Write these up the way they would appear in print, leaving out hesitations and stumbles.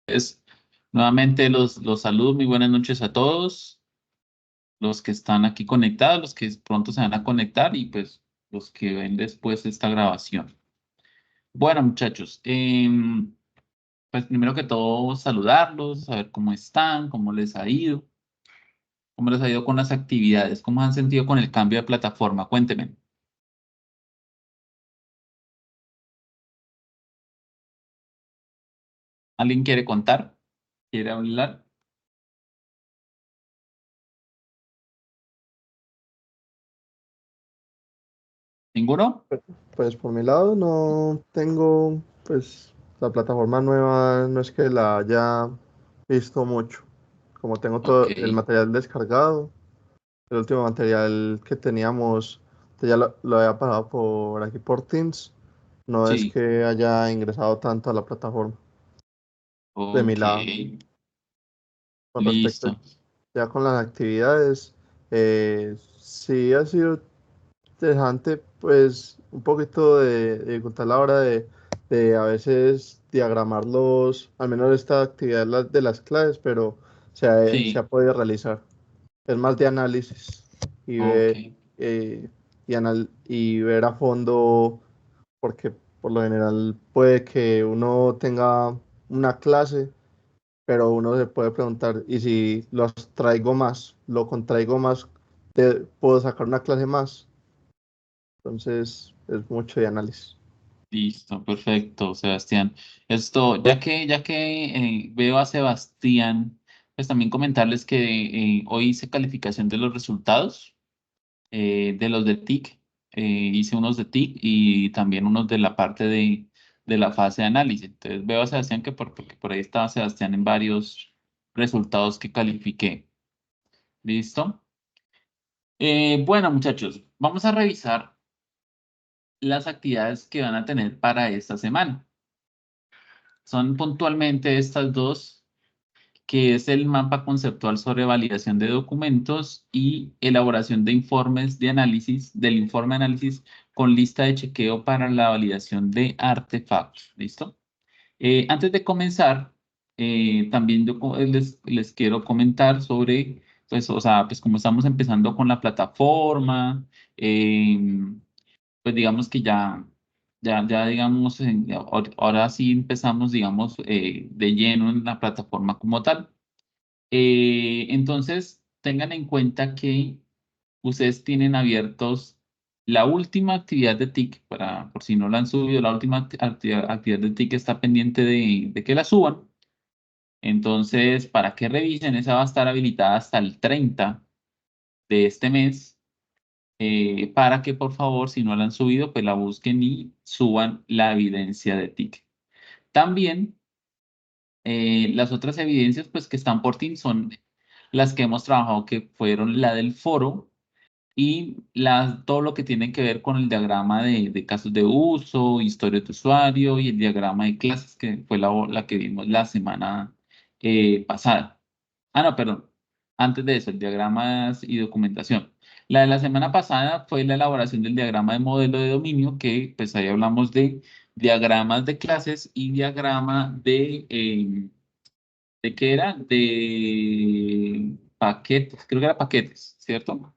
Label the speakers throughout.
Speaker 1: Pues, nuevamente los saludo, muy buenas noches a todos, los que están aquí conectados, los que pronto se van a conectar y pues los que ven después esta grabación. Bueno, muchachos, pues primero que todo saludarlos, saber cómo están, cómo les ha ido con las actividades, cómo han sentido con el cambio de plataforma. Cuéntenme. ¿Alguien quiere contar? ¿Quiere hablar? ¿Ninguno?
Speaker 2: Pues por mi lado no tengo, pues la plataforma nueva no es que la haya visto mucho. Como tengo
Speaker 1: Ok,
Speaker 2: todo el material descargado, el último material que teníamos, ya lo había pasado por aquí por Teams, no es
Speaker 1: sí,
Speaker 2: que haya ingresado tanto a la plataforma de mi
Speaker 1: ok,
Speaker 2: lado. Con respecto
Speaker 1: listo.
Speaker 2: ya con las actividades, sí ha sido interesante, pues un poquito de dificultad a la hora de a veces diagramar al menos esta actividad de las clases, pero se
Speaker 1: Sí,
Speaker 2: ha podido realizar. Es más de análisis y
Speaker 1: ok.
Speaker 2: ver, y ver a fondo, porque por lo general puede que uno tenga una clase, pero uno se puede preguntar, ¿y si los traigo más, lo contraigo más, puedo sacar una clase más? Entonces, es mucho de análisis.
Speaker 1: Listo, perfecto, Sebastián. Esto, ya que veo a Sebastián, pues también comentarles que hoy hice calificación de los resultados de los de TIC. Hice unos de TIC y también unos de la parte de la fase de análisis. Entonces veo a Sebastián porque por ahí estaba Sebastián en varios resultados que califiqué. ¿Listo? Bueno, muchachos, vamos a revisar las actividades que van a tener para esta semana. Son puntualmente estas dos, que es el mapa conceptual sobre validación de documentos y elaboración de informes de análisis, del informe de análisis con lista de chequeo para la validación de artefactos. ¿Listo? Antes de comenzar, también les quiero comentar sobre, pues, o sea, pues como estamos empezando con la plataforma, pues digamos que ya digamos, ahora sí empezamos, digamos, de lleno en la plataforma como tal. Entonces, tengan en cuenta que ustedes tienen abiertos la última actividad de TIC, por si no la han subido, la última actividad de TIC está pendiente de que la suban. Entonces, para que revisen, esa va a estar habilitada hasta el 30 de este mes, para que por favor, si no la han subido, pues la busquen y suban la evidencia de TIC. También las otras evidencias pues que están por Teams son las que hemos trabajado, que fueron la del foro y todo lo que tiene que ver con el diagrama de casos de uso, historia de usuario y el diagrama de clases, que fue la que vimos la semana pasada. Ah, no, perdón. Antes de eso, el diagramas y documentación. La de la semana pasada fue la elaboración del diagrama de modelo de dominio, que pues ahí hablamos de diagramas de clases y diagrama ¿de qué era? De paquetes, creo que era paquetes, ¿cierto?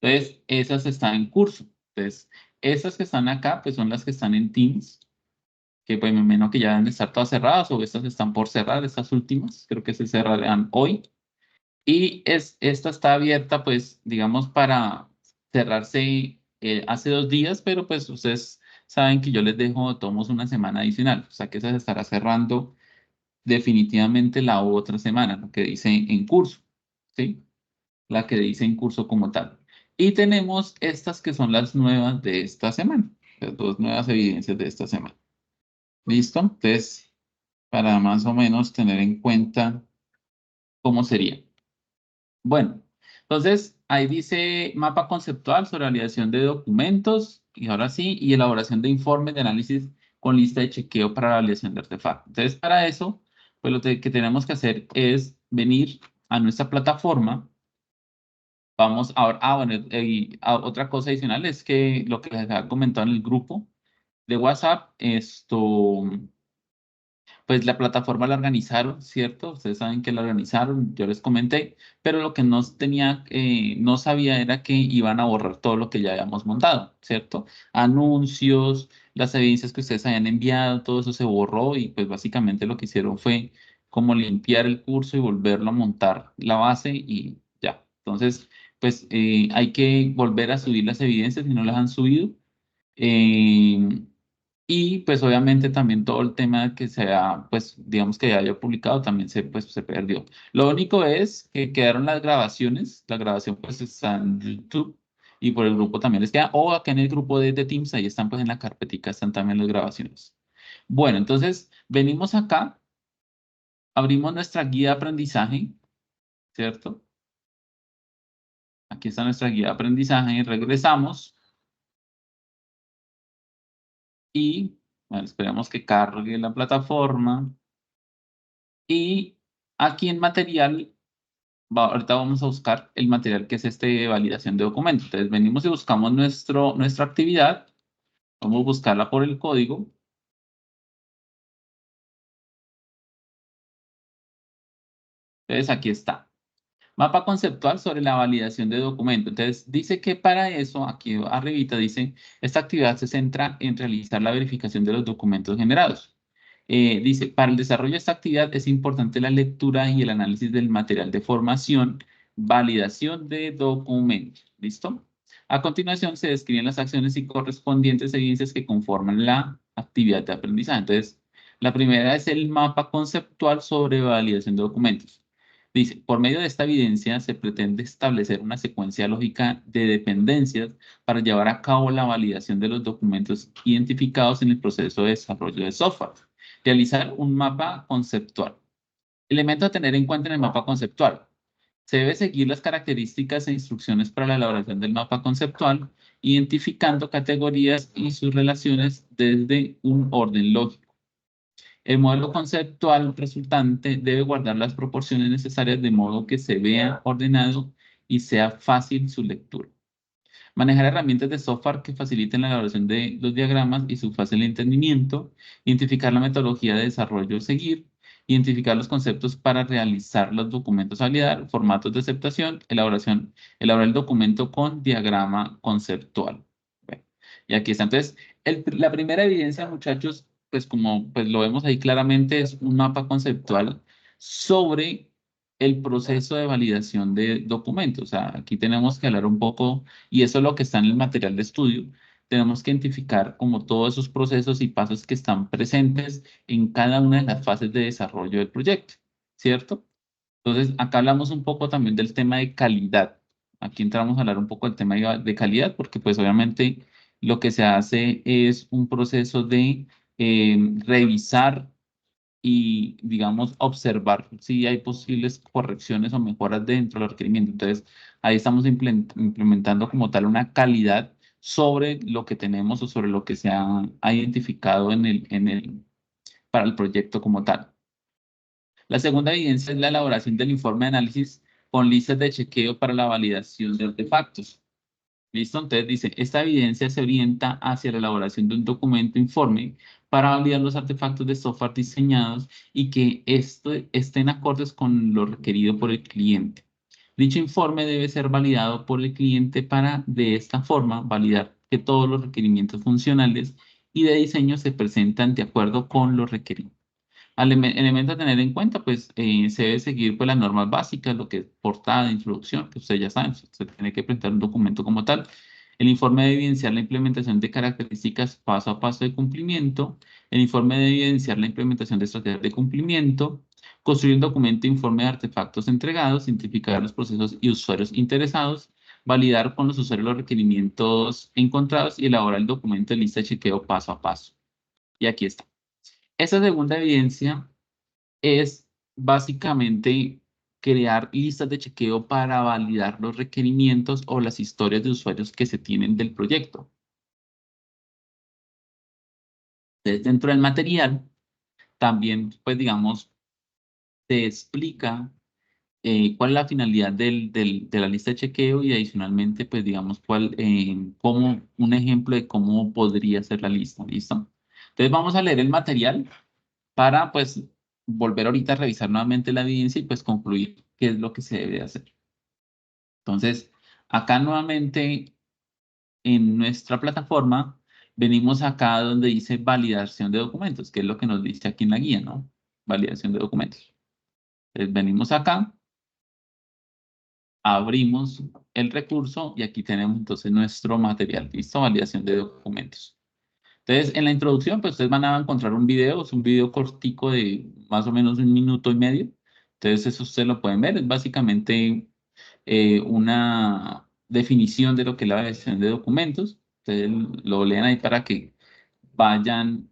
Speaker 1: Entonces, esas están en curso. Entonces, esas que están acá, pues son las que están en Teams, que pues me imagino que ya deben de estar todas cerradas o estas están por cerrar, estas últimas, creo que se cerrarán hoy. Y esta está abierta, pues, digamos, para cerrarse hace 2 días, pero pues ustedes saben que yo les dejo, tomos una semana adicional, o sea que esa se estará cerrando definitivamente la otra semana, lo que dice en curso, ¿sí? La que dice en curso como tal. Y tenemos estas que son las nuevas de esta semana, las dos nuevas evidencias de esta semana. ¿Listo? Entonces, para más o menos tener en cuenta cómo sería. Bueno, entonces ahí dice mapa conceptual sobre validación de documentos, y ahora sí, y elaboración de informes de análisis con lista de chequeo para la validación de artefactos. Entonces, para eso, pues que tenemos que hacer es venir a nuestra plataforma. Vamos ahora, bueno, otra cosa adicional es que lo que les había comentado en el grupo de WhatsApp, esto, pues la plataforma la organizaron, ¿cierto? Ustedes saben que la organizaron, yo les comenté, pero lo que no tenía, no sabía era que iban a borrar todo lo que ya habíamos montado, ¿cierto? Anuncios, las evidencias que ustedes habían enviado, todo eso se borró y pues básicamente lo que hicieron fue como limpiar el curso y volverlo a montar la base y ya. Entonces, pues hay que volver a subir las evidencias si no las han subido. Eh, y pues obviamente también todo el tema que sea, pues digamos que ya haya publicado también se perdió. Lo único es que quedaron las grabación pues está en YouTube y por el grupo también les queda, o acá en el grupo de Teams, ahí están pues en la carpetica, están también las grabaciones. Bueno, entonces venimos acá, abrimos nuestra guía de aprendizaje, ¿cierto? Aquí está nuestra guía de aprendizaje, regresamos y, bueno, esperamos que cargue la plataforma. Y aquí en material, ahorita vamos a buscar el material que es este de validación de documentos. Entonces venimos y buscamos nuestra actividad. Vamos a buscarla por el código. Entonces aquí está. Mapa conceptual sobre la validación de documentos. Entonces dice que para eso, aquí arribita dice, esta actividad se centra en realizar la verificación de los documentos generados. Dice, para el desarrollo de esta actividad es importante la lectura y el análisis del material de formación, validación de documentos. ¿Listo? A continuación se describen las acciones y correspondientes evidencias que conforman la actividad de aprendizaje. Entonces, la primera es el mapa conceptual sobre validación de documentos. Dice, por medio de esta evidencia se pretende establecer una secuencia lógica de dependencias para llevar a cabo la validación de los documentos identificados en el proceso de desarrollo de software. Realizar un mapa conceptual. Elemento a tener en cuenta en el mapa conceptual. Se debe seguir las características e instrucciones para la elaboración del mapa conceptual, identificando categorías y sus relaciones desde un orden lógico. El modelo conceptual resultante debe guardar las proporciones necesarias de modo que se vea ordenado y sea fácil su lectura. Manejar herramientas de software que faciliten la elaboración de los diagramas y su fácil entendimiento. Identificar la metodología de desarrollo a seguir. Identificar los conceptos para realizar los documentos a validar. Formatos de aceptación. Elaborar el documento con diagrama conceptual. Bueno, y aquí está. Entonces, la primera evidencia, muchachos, pues como pues lo vemos ahí claramente, es un mapa conceptual sobre el proceso de validación de documentos. O sea, aquí tenemos que hablar un poco, y eso es lo que está en el material de estudio. Tenemos que identificar como todos esos procesos y pasos que están presentes en cada una de las fases de desarrollo del proyecto, ¿cierto? Entonces, acá hablamos un poco también del tema de calidad. Aquí entramos a hablar un poco del tema de calidad, porque pues obviamente lo que se hace es un proceso de revisar y, digamos, observar si hay posibles correcciones o mejoras dentro del requerimiento. Entonces, ahí estamos implementando como tal una calidad sobre lo que tenemos o sobre lo que ha identificado para el proyecto como tal. La segunda evidencia es la elaboración del informe de análisis con listas de chequeo para la validación de artefactos. ¿Listo? Entonces dice, esta evidencia se orienta hacia la elaboración de un documento informe para validar los artefactos de software diseñados y que estén acordes con lo requerido por el cliente. Dicho informe debe ser validado por el cliente para, de esta forma, validar que todos los requerimientos funcionales y de diseño se presentan de acuerdo con lo requerido. Elemento a tener en cuenta, pues se debe seguir pues, las normas básicas, lo que es portada, introducción, que ustedes ya saben, se tiene que presentar un documento como tal. El informe debe evidenciar la implementación de características paso a paso de cumplimiento. El informe debe evidenciar la implementación de estrategias de cumplimiento. Construir un documento informe de artefactos entregados, identificar los procesos y usuarios interesados, validar con los usuarios los requerimientos encontrados y elaborar el documento de lista de chequeo paso a paso. Y aquí está. Esa segunda evidencia es básicamente crear listas de chequeo para validar los requerimientos o las historias de usuarios que se tienen del proyecto. Entonces, dentro del material, también, pues digamos, se explica cuál es la finalidad de la lista de chequeo y adicionalmente, pues digamos, como un ejemplo de cómo podría ser la lista, ¿listo? Entonces, vamos a leer el material para pues volver ahorita a revisar nuevamente la evidencia y pues concluir qué es lo que se debe hacer. Entonces, acá nuevamente en nuestra plataforma, venimos acá donde dice validación de documentos, que es lo que nos dice aquí en la guía, ¿no? Validación de documentos. Entonces, venimos acá, abrimos el recurso y aquí tenemos entonces nuestro material, ¿listo? Validación de documentos. Entonces, en la introducción, pues ustedes van a encontrar un video, es un video cortico de más o menos 1 minuto y medio. Entonces, eso ustedes lo pueden ver, es básicamente una definición de lo que es la validación de documentos. Ustedes lo leen ahí para que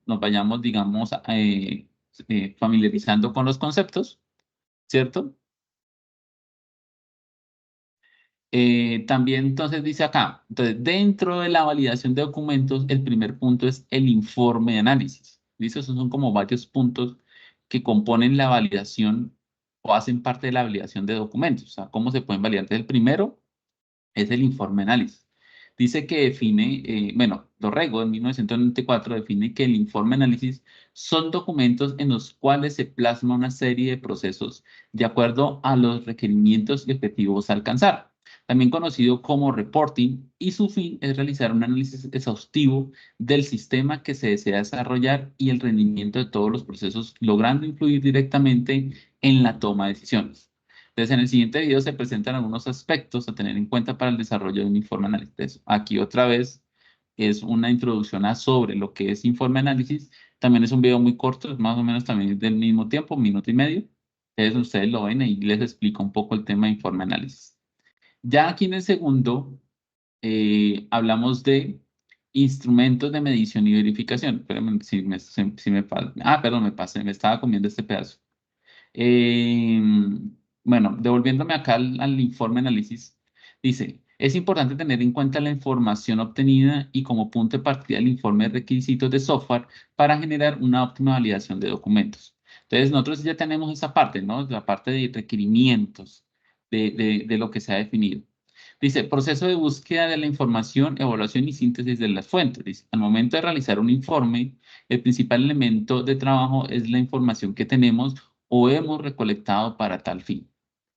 Speaker 1: nos vayamos, digamos, familiarizando con los conceptos, ¿cierto? También entonces dice acá, entonces dentro de la validación de documentos, el primer punto es el informe de análisis. ¿Listo? Esos son como varios puntos que componen la validación o hacen parte de la validación de documentos. O sea, ¿cómo se pueden validar? Entonces, el primero es el informe de análisis. Dice que define, bueno, Dorrego en 1994 define que el informe de análisis son documentos en los cuales se plasma una serie de procesos de acuerdo a los requerimientos y objetivos a alcanzar, también conocido como reporting, y su fin es realizar un análisis exhaustivo del sistema que se desea desarrollar y el rendimiento de todos los procesos, logrando influir directamente en la toma de decisiones. Entonces, en el siguiente video se presentan algunos aspectos a tener en cuenta para el desarrollo de un informe análisis. Aquí otra vez es una introducción a sobre lo que es informe análisis. También es un video muy corto, es más o menos también del mismo tiempo, 1 minuto y medio. Entonces, ustedes lo ven y les explico un poco el tema de informe análisis. Ya aquí en el segundo, hablamos de instrumentos de medición y verificación. Espérenme, si me perdón, me pasé, me estaba comiendo este pedazo. Eh, bueno, devolviéndome acá al informe análisis, dice, es importante tener en cuenta la información obtenida y como punto de partida el informe de requisitos de software para generar una óptima validación de documentos. Entonces, nosotros ya tenemos esa parte, ¿no? La parte de requerimientos de lo que se ha definido. Dice, proceso de búsqueda de la información, evaluación y síntesis de las fuentes. Dice, al momento de realizar un informe, el principal elemento de trabajo es la información que tenemos o hemos recolectado para tal fin.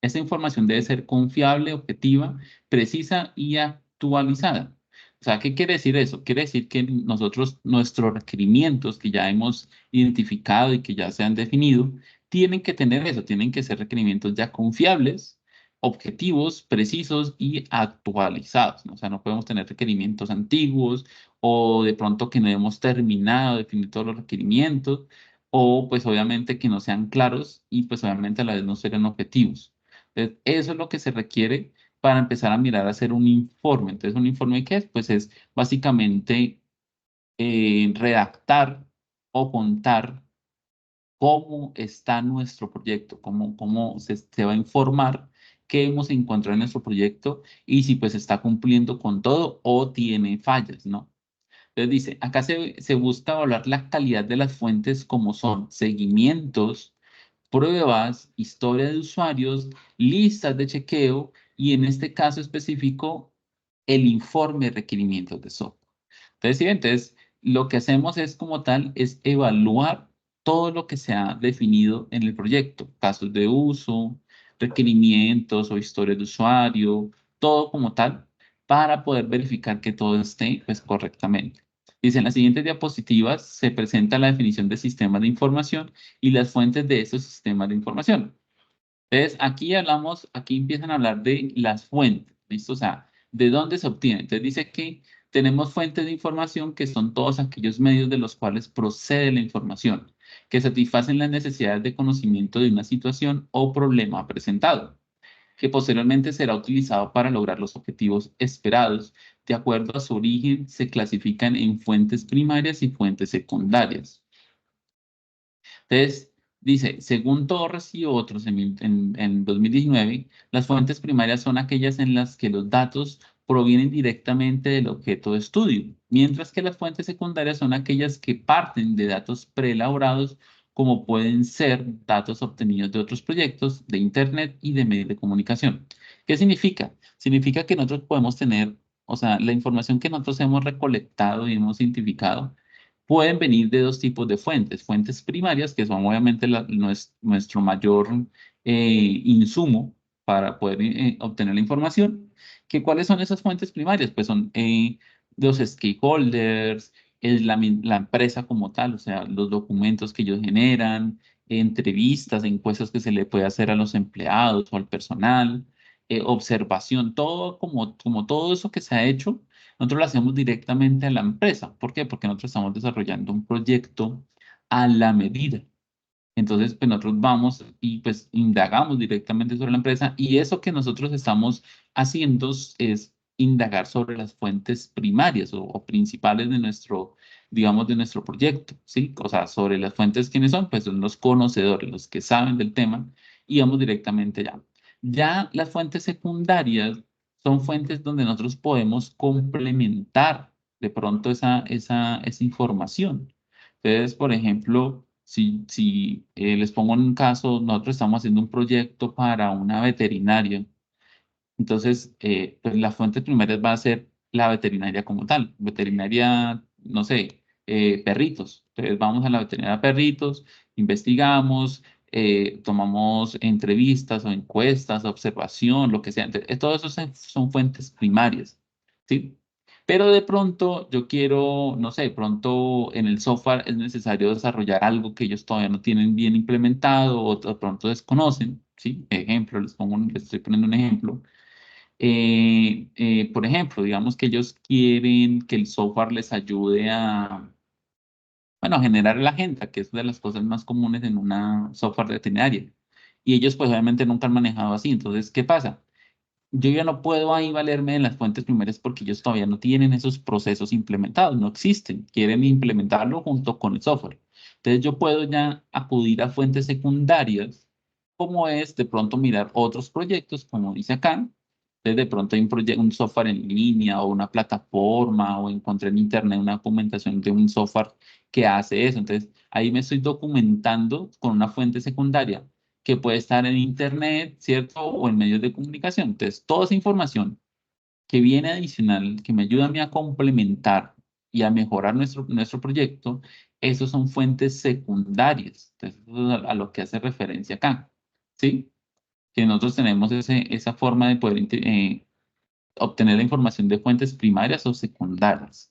Speaker 1: Esta información debe ser confiable, objetiva, precisa y actualizada. O sea, ¿qué quiere decir eso? Quiere decir que nosotros, nuestros requerimientos que ya hemos identificado y que ya se han definido, tienen que tener eso, tienen que ser requerimientos ya confiables, objetivos, precisos y actualizados, ¿no? O sea, no podemos tener requerimientos antiguos o de pronto que no hemos terminado de definir todos los requerimientos o pues obviamente que no sean claros y pues obviamente a la vez no serán objetivos. Entonces, eso es lo que se requiere para empezar a mirar a hacer un informe. Entonces, ¿un informe qué es? Pues es básicamente redactar o contar cómo está nuestro proyecto, cómo se va a informar qué hemos encontrado en nuestro proyecto y si pues está cumpliendo con todo o tiene fallas, ¿no? Entonces dice, acá se busca evaluar la calidad de las fuentes como son seguimientos, pruebas, historia de usuarios, listas de chequeo y en este caso específico, el informe de requerimientos de software. Entonces, sí, entonces lo que hacemos es como tal, es evaluar todo lo que se ha definido en el proyecto, casos de uso, requerimientos o historias de usuario, todo como tal, para poder verificar que todo esté pues, correctamente. Dice, en las siguientes diapositivas se presenta la definición de sistemas de información y las fuentes de esos sistemas de información. Entonces, aquí empiezan a hablar de las fuentes, ¿listo? O sea, ¿de dónde se obtiene? Entonces dice que tenemos fuentes de información que son todos aquellos medios de los cuales procede la información, que satisfacen las necesidades de conocimiento de una situación o problema presentado, que posteriormente será utilizado para lograr los objetivos esperados. De acuerdo a su origen, se clasifican en fuentes primarias y fuentes secundarias. Entonces, dice, según Torres y otros en 2019, las fuentes primarias son aquellas en las que los datos provienen directamente del objeto de estudio, mientras que las fuentes secundarias son aquellas que parten de datos preelaborados, como pueden ser datos obtenidos de otros proyectos, de Internet y de medios de comunicación. ¿Qué significa? Significa que nosotros podemos tener, o sea, la información que nosotros hemos recolectado y hemos identificado pueden venir de dos tipos de fuentes. Fuentes primarias, que son obviamente nuestro mayor insumo para poder obtener la información. ¿Cuáles son esas fuentes primarias? Pues son los stakeholders, es la empresa como tal, o sea, los documentos que ellos generan, entrevistas, encuestas que se le puede hacer a los empleados o al personal, observación, todo como todo eso que se ha hecho nosotros lo hacemos directamente a la empresa. ¿Por qué? Porque nosotros estamos desarrollando un proyecto a la medida. Entonces, pues nosotros vamos y pues indagamos directamente sobre la empresa y eso que nosotros estamos haciendo es indagar sobre las fuentes primarias o principales de nuestro, digamos, de nuestro proyecto, ¿sí? O sea, sobre las fuentes, ¿quiénes son? Pues son los conocedores, los que saben del tema y vamos directamente allá. Ya las fuentes secundarias son fuentes donde nosotros podemos complementar de pronto esa información. Entonces, por ejemplo, si les pongo un caso, nosotros estamos haciendo un proyecto para una veterinaria. Entonces, pues la fuente primaria va a ser la veterinaria como tal. Veterinaria, no sé, perritos. Entonces, vamos a la veterinaria perritos, investigamos, tomamos entrevistas o encuestas, observación, lo que sea. Entonces, todo eso son fuentes primarias, ¿sí? Pero de pronto yo quiero, no sé, de pronto en el software es necesario desarrollar algo que ellos todavía no tienen bien implementado o de pronto desconocen, ¿sí? Ejemplo, les estoy poniendo un ejemplo. Por ejemplo, digamos que ellos quieren que el software les ayude a, bueno, a generar la agenda, que es de las cosas más comunes en una software veterinaria. Y ellos pues obviamente nunca han manejado así. Entonces, ¿qué pasa? Yo ya no puedo ahí valerme de las fuentes primarias porque ellos todavía no tienen esos procesos implementados, no existen, quieren implementarlo junto con el software. Entonces yo puedo ya acudir a fuentes secundarias, como es de pronto mirar otros proyectos, como dice acá. Entonces de pronto hay un software en línea o una plataforma o encontré en internet una documentación de un software que hace eso. Entonces ahí me estoy documentando con una fuente secundaria que puede estar en internet, ¿cierto? O en medios de comunicación. Entonces, toda esa información que viene adicional, que me ayuda a mí a complementar y a mejorar nuestro proyecto, esos son fuentes secundarias. Entonces, eso es a lo que hace referencia acá, ¿sí? Que nosotros tenemos esa forma de poder obtener la información de fuentes primarias o secundarias.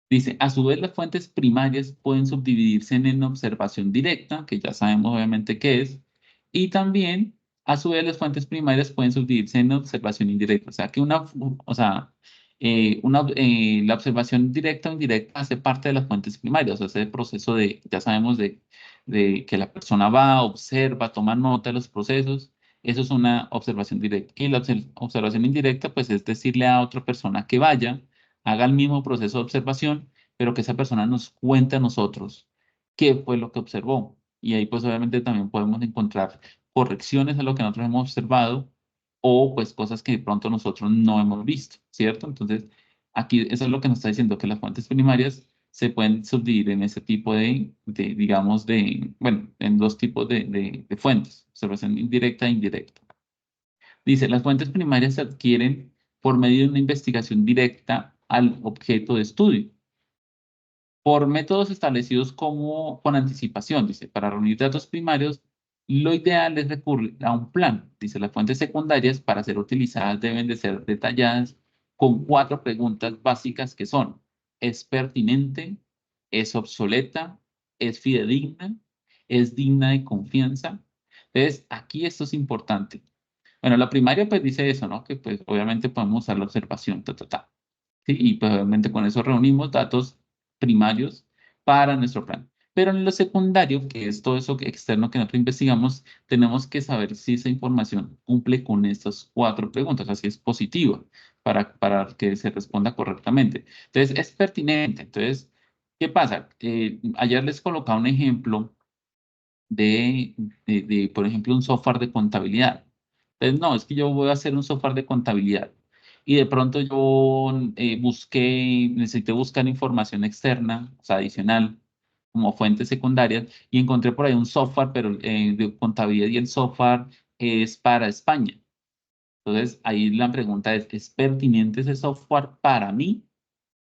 Speaker 1: Dice, a su vez, las fuentes primarias pueden subdividirse en observación directa, que ya sabemos obviamente qué es, y también, a su vez, las fuentes primarias pueden subdividirse en observación indirecta. O sea, que la observación directa o indirecta hace parte de las fuentes primarias, o sea, ese proceso ya sabemos de que la persona va, observa, toma nota de los procesos, eso es una observación directa. Y la observación indirecta, pues, es decirle a otra persona que vaya haga el mismo proceso de observación, pero que esa persona nos cuente a nosotros qué fue lo que observó. Y ahí pues obviamente también podemos encontrar correcciones a lo que nosotros hemos observado o pues cosas que de pronto nosotros no hemos visto, ¿cierto? Entonces, aquí eso es lo que nos está diciendo, que las fuentes primarias se pueden subdividir en ese tipo digamos, bueno, en dos tipos de fuentes, observación indirecta e indirecta. Dice, las fuentes primarias se adquieren por medio de una investigación directa al objeto de estudio, por métodos establecidos como con anticipación. Dice, para reunir datos primarios, lo ideal es recurrir a un plan. Dice, las fuentes secundarias para ser utilizadas deben de ser detalladas con cuatro preguntas básicas que son, ¿es pertinente? ¿Es obsoleta? ¿Es fidedigna? ¿Es digna de confianza? Entonces, aquí esto es importante. Bueno, la primaria pues dice eso, ¿no? Que pues obviamente podemos usar la observación, ¿sí? Y pues obviamente con eso reunimos datos primarios para nuestro plan. Pero en lo secundario, que es todo eso externo que nosotros investigamos, tenemos que saber si esa información cumple con estas cuatro preguntas, así es positiva para que se responda correctamente. Entonces, es pertinente. Entonces, ¿qué pasa? Ayer les colocaba un ejemplo por ejemplo, un software de contabilidad. Entonces, no, es que yo voy a hacer un software de contabilidad y de pronto yo necesité buscar información externa, o sea, adicional, como fuentes secundarias, y encontré por ahí un software, pero de contabilidad y el software es para España. Entonces, ahí la pregunta ¿es pertinente ese software para mí?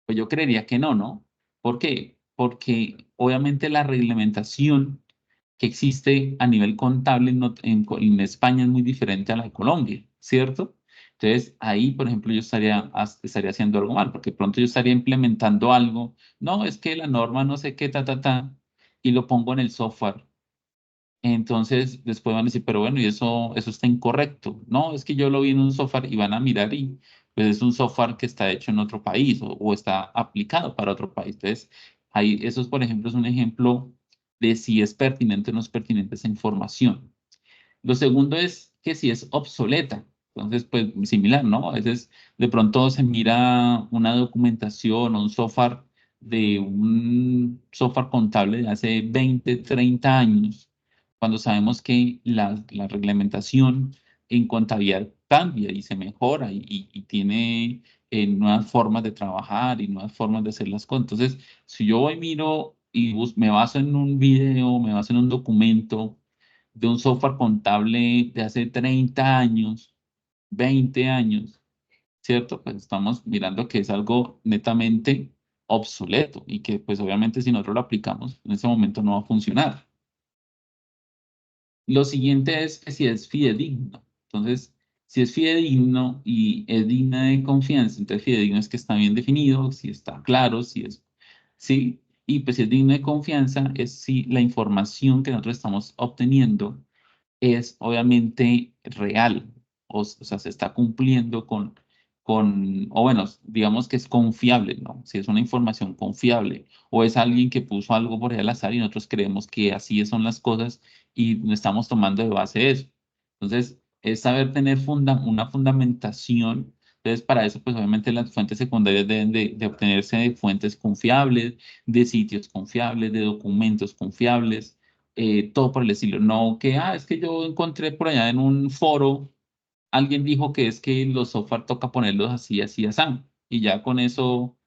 Speaker 1: Pues yo creería que no, ¿no? ¿Por qué? porque obviamente la reglamentación que existe a nivel contable en España es muy diferente a la de Colombia, ¿cierto? Entonces, ahí, por ejemplo, yo estaría haciendo algo mal, porque pronto yo estaría implementando algo, no, es que la norma no sé qué, y lo pongo en el software. Entonces, después van a decir, pero bueno, y eso está incorrecto. No, es que yo lo vi en un software y van a mirar y pues es un software que está hecho en otro país o está aplicado para otro país. Entonces, ahí, eso, por ejemplo, es un ejemplo de si es pertinente o no es pertinente esa información. Lo segundo es que si es obsoleta. Entonces, pues similar, ¿no? A veces de pronto se mira una documentación o un software de un software contable de hace 20, 30 años, cuando sabemos que la reglamentación en contabilidad cambia y se mejora y tiene nuevas formas de trabajar y nuevas formas de hacer las cosas. Entonces, si yo voy, miro y me baso en un video, me baso en un documento, de un software contable de hace 30 años, 20 años, ¿cierto? Pues estamos mirando que es algo netamente obsoleto y que pues obviamente si nosotros lo aplicamos en ese momento no va a funcionar. Lo siguiente es que si es fidedigno. Entonces, si es fidedigno y es digna de confianza, entonces fidedigno es que está bien definido, si está claro, si es, sí, y pues si es digno de confianza es si la información que nosotros estamos obteniendo es obviamente real, o sea, se está cumpliendo o bueno, digamos que es confiable, ¿no? Si es una información confiable, o es alguien que puso algo por ahí al azar y nosotros creemos que así son las cosas y no estamos tomando de base eso. Entonces, es saber tener una fundamentación. Entonces, para eso, pues obviamente las fuentes secundarias deben de obtenerse de fuentes confiables, de sitios confiables, de documentos confiables, todo por el estilo. No que, es que yo encontré por allá en un foro, alguien dijo que es que los software toca ponerlos así, así, así. Y ya con eso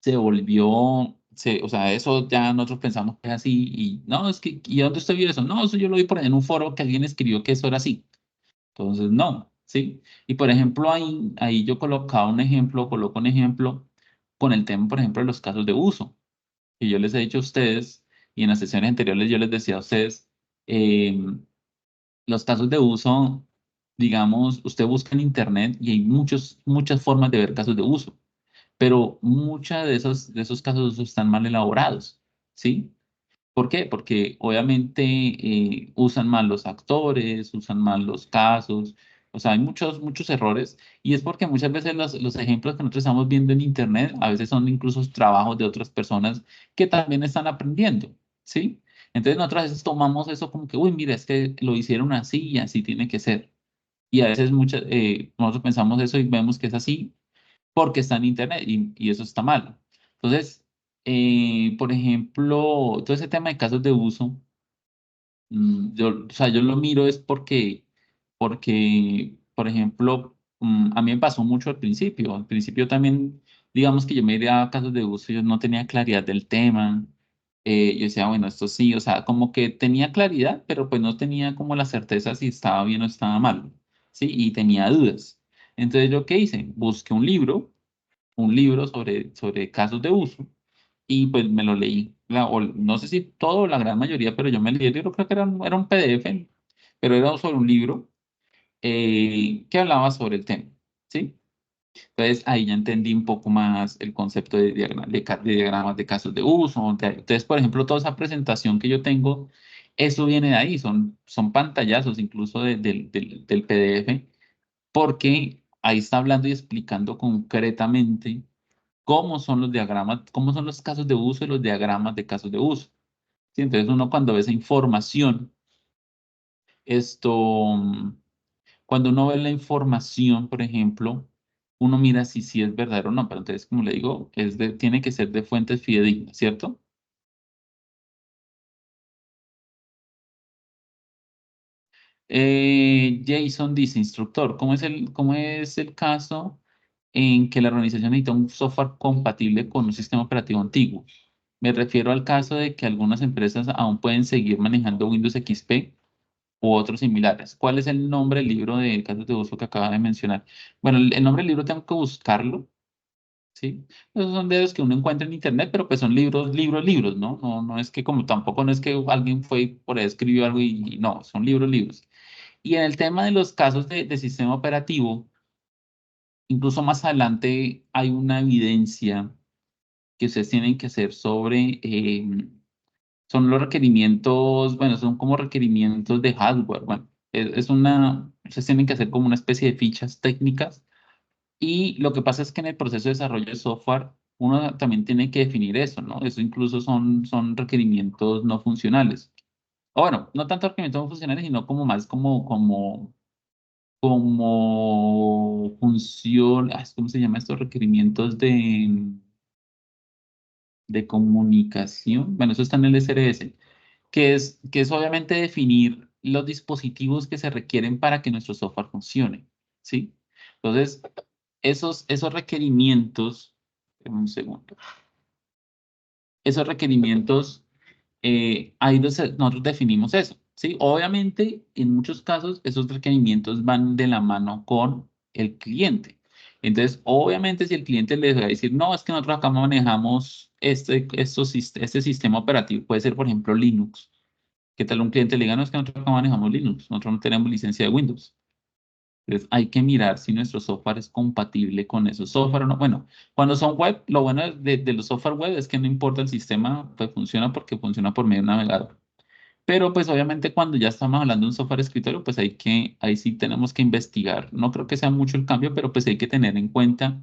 Speaker 1: se volvió, o sea, eso ya nosotros pensamos que es así. Y no, es que, ¿y dónde usted vio eso? No, eso yo lo vi por allá en un foro que alguien escribió que eso era así. Entonces, no, ¿sí? Y por ejemplo, ahí yo colocaba un ejemplo, coloco un ejemplo con el tema, por ejemplo, de los casos de uso. Y yo les he dicho a ustedes, y en las sesiones anteriores yo les decía a ustedes, eh, los casos de uso, digamos, usted busca en Internet y hay muchas formas de ver casos de uso, pero muchos de esos casos de uso están mal elaborados, ¿sí? ¿Por qué? Porque obviamente usan mal los actores, usan mal los casos, o sea, hay muchos errores y es porque muchas veces los ejemplos que nosotros estamos viendo en Internet a veces son incluso trabajos de otras personas que también están aprendiendo, ¿sí? Entonces nosotros a veces tomamos eso como que, uy, mira, es que lo hicieron así y así tiene que ser. Y a veces nosotros pensamos eso y vemos que es así porque está en Internet y eso está mal. Entonces, por ejemplo, todo ese tema de casos de uso, o sea, yo lo miro es porque, por ejemplo, a mí me pasó mucho al principio. Al principio también, digamos que yo me iría a casos de uso, yo no tenía claridad del tema. Yo decía, bueno, esto sí, o sea, como que tenía claridad, pero pues no tenía como la certeza si estaba bien o estaba mal, ¿sí? Y tenía dudas. Entonces, ¿yo qué hice? Busqué un libro sobre casos de uso y pues me lo leí. O no sé si todo o la gran mayoría, pero yo me leí el libro, creo que era un PDF, pero era sobre un libro que hablaba sobre el tema, ¿sí? Entonces ahí ya entendí un poco más el concepto de diagramas de casos de uso. Entonces, por ejemplo, toda esa presentación que yo tengo, eso viene de ahí, son pantallazos incluso del PDF, porque ahí está hablando y explicando concretamente cómo son los diagramas, cómo son los casos de uso y los diagramas de casos de uso. ¿Sí? Entonces uno cuando ve esa información, esto, cuando uno ve la información, por ejemplo, uno mira si sí es verdadero o no, pero entonces, como le digo, tiene que ser de fuentes fidedignas, ¿cierto? Jason dice, instructor, ¿cómo es el caso en que la organización necesita un software compatible con un sistema operativo antiguo? Me refiero al caso de que algunas empresas aún pueden seguir manejando Windows XP u otros similares. ¿Cuál es el nombre del libro de casos de uso que acaba de mencionar? Bueno, el nombre del libro tengo que buscarlo, ¿sí? Esos son de los que uno encuentra en internet, pero pues son libros, ¿no? No es que como tampoco no es que alguien fue y por ahí escribió algo y no, son libros. Y en el tema de los casos de sistema operativo, incluso más adelante hay una evidencia que ustedes tienen que hacer sobre, son los requerimientos, bueno, son como requerimientos de hardware, bueno, ustedes tienen que hacer como una especie de fichas técnicas y lo que pasa es que en el proceso de desarrollo de software uno también tiene que definir eso, ¿no? Eso incluso son requerimientos no funcionales. O bueno, no tanto requerimientos no funcionales, sino como más como función, ¿cómo se llama estos requerimientos de comunicación? Bueno, eso está en el SRS, que es obviamente definir los dispositivos que se requieren para que nuestro software funcione, ¿sí? Entonces, esos requerimientos, un segundo, esos requerimientos, nosotros definimos eso, ¿sí? Obviamente, en muchos casos, esos requerimientos van de la mano con el cliente. Entonces, obviamente, si el cliente le va a decir, no, es que nosotros acá manejamos este sistema operativo, puede ser, por ejemplo, Linux. ¿Qué tal un cliente le diga, no, es que nosotros acá manejamos Linux, nosotros no tenemos licencia de Windows? Entonces, hay que mirar si nuestro software es compatible con esos software o no. Bueno, cuando son web, lo bueno de los software web es que no importa el sistema, pues funciona porque funciona por medio de un navegador. Pero pues obviamente cuando ya estamos hablando de un software escritorio, pues ahí sí tenemos que investigar. No creo que sea mucho el cambio, pero pues hay que tener en cuenta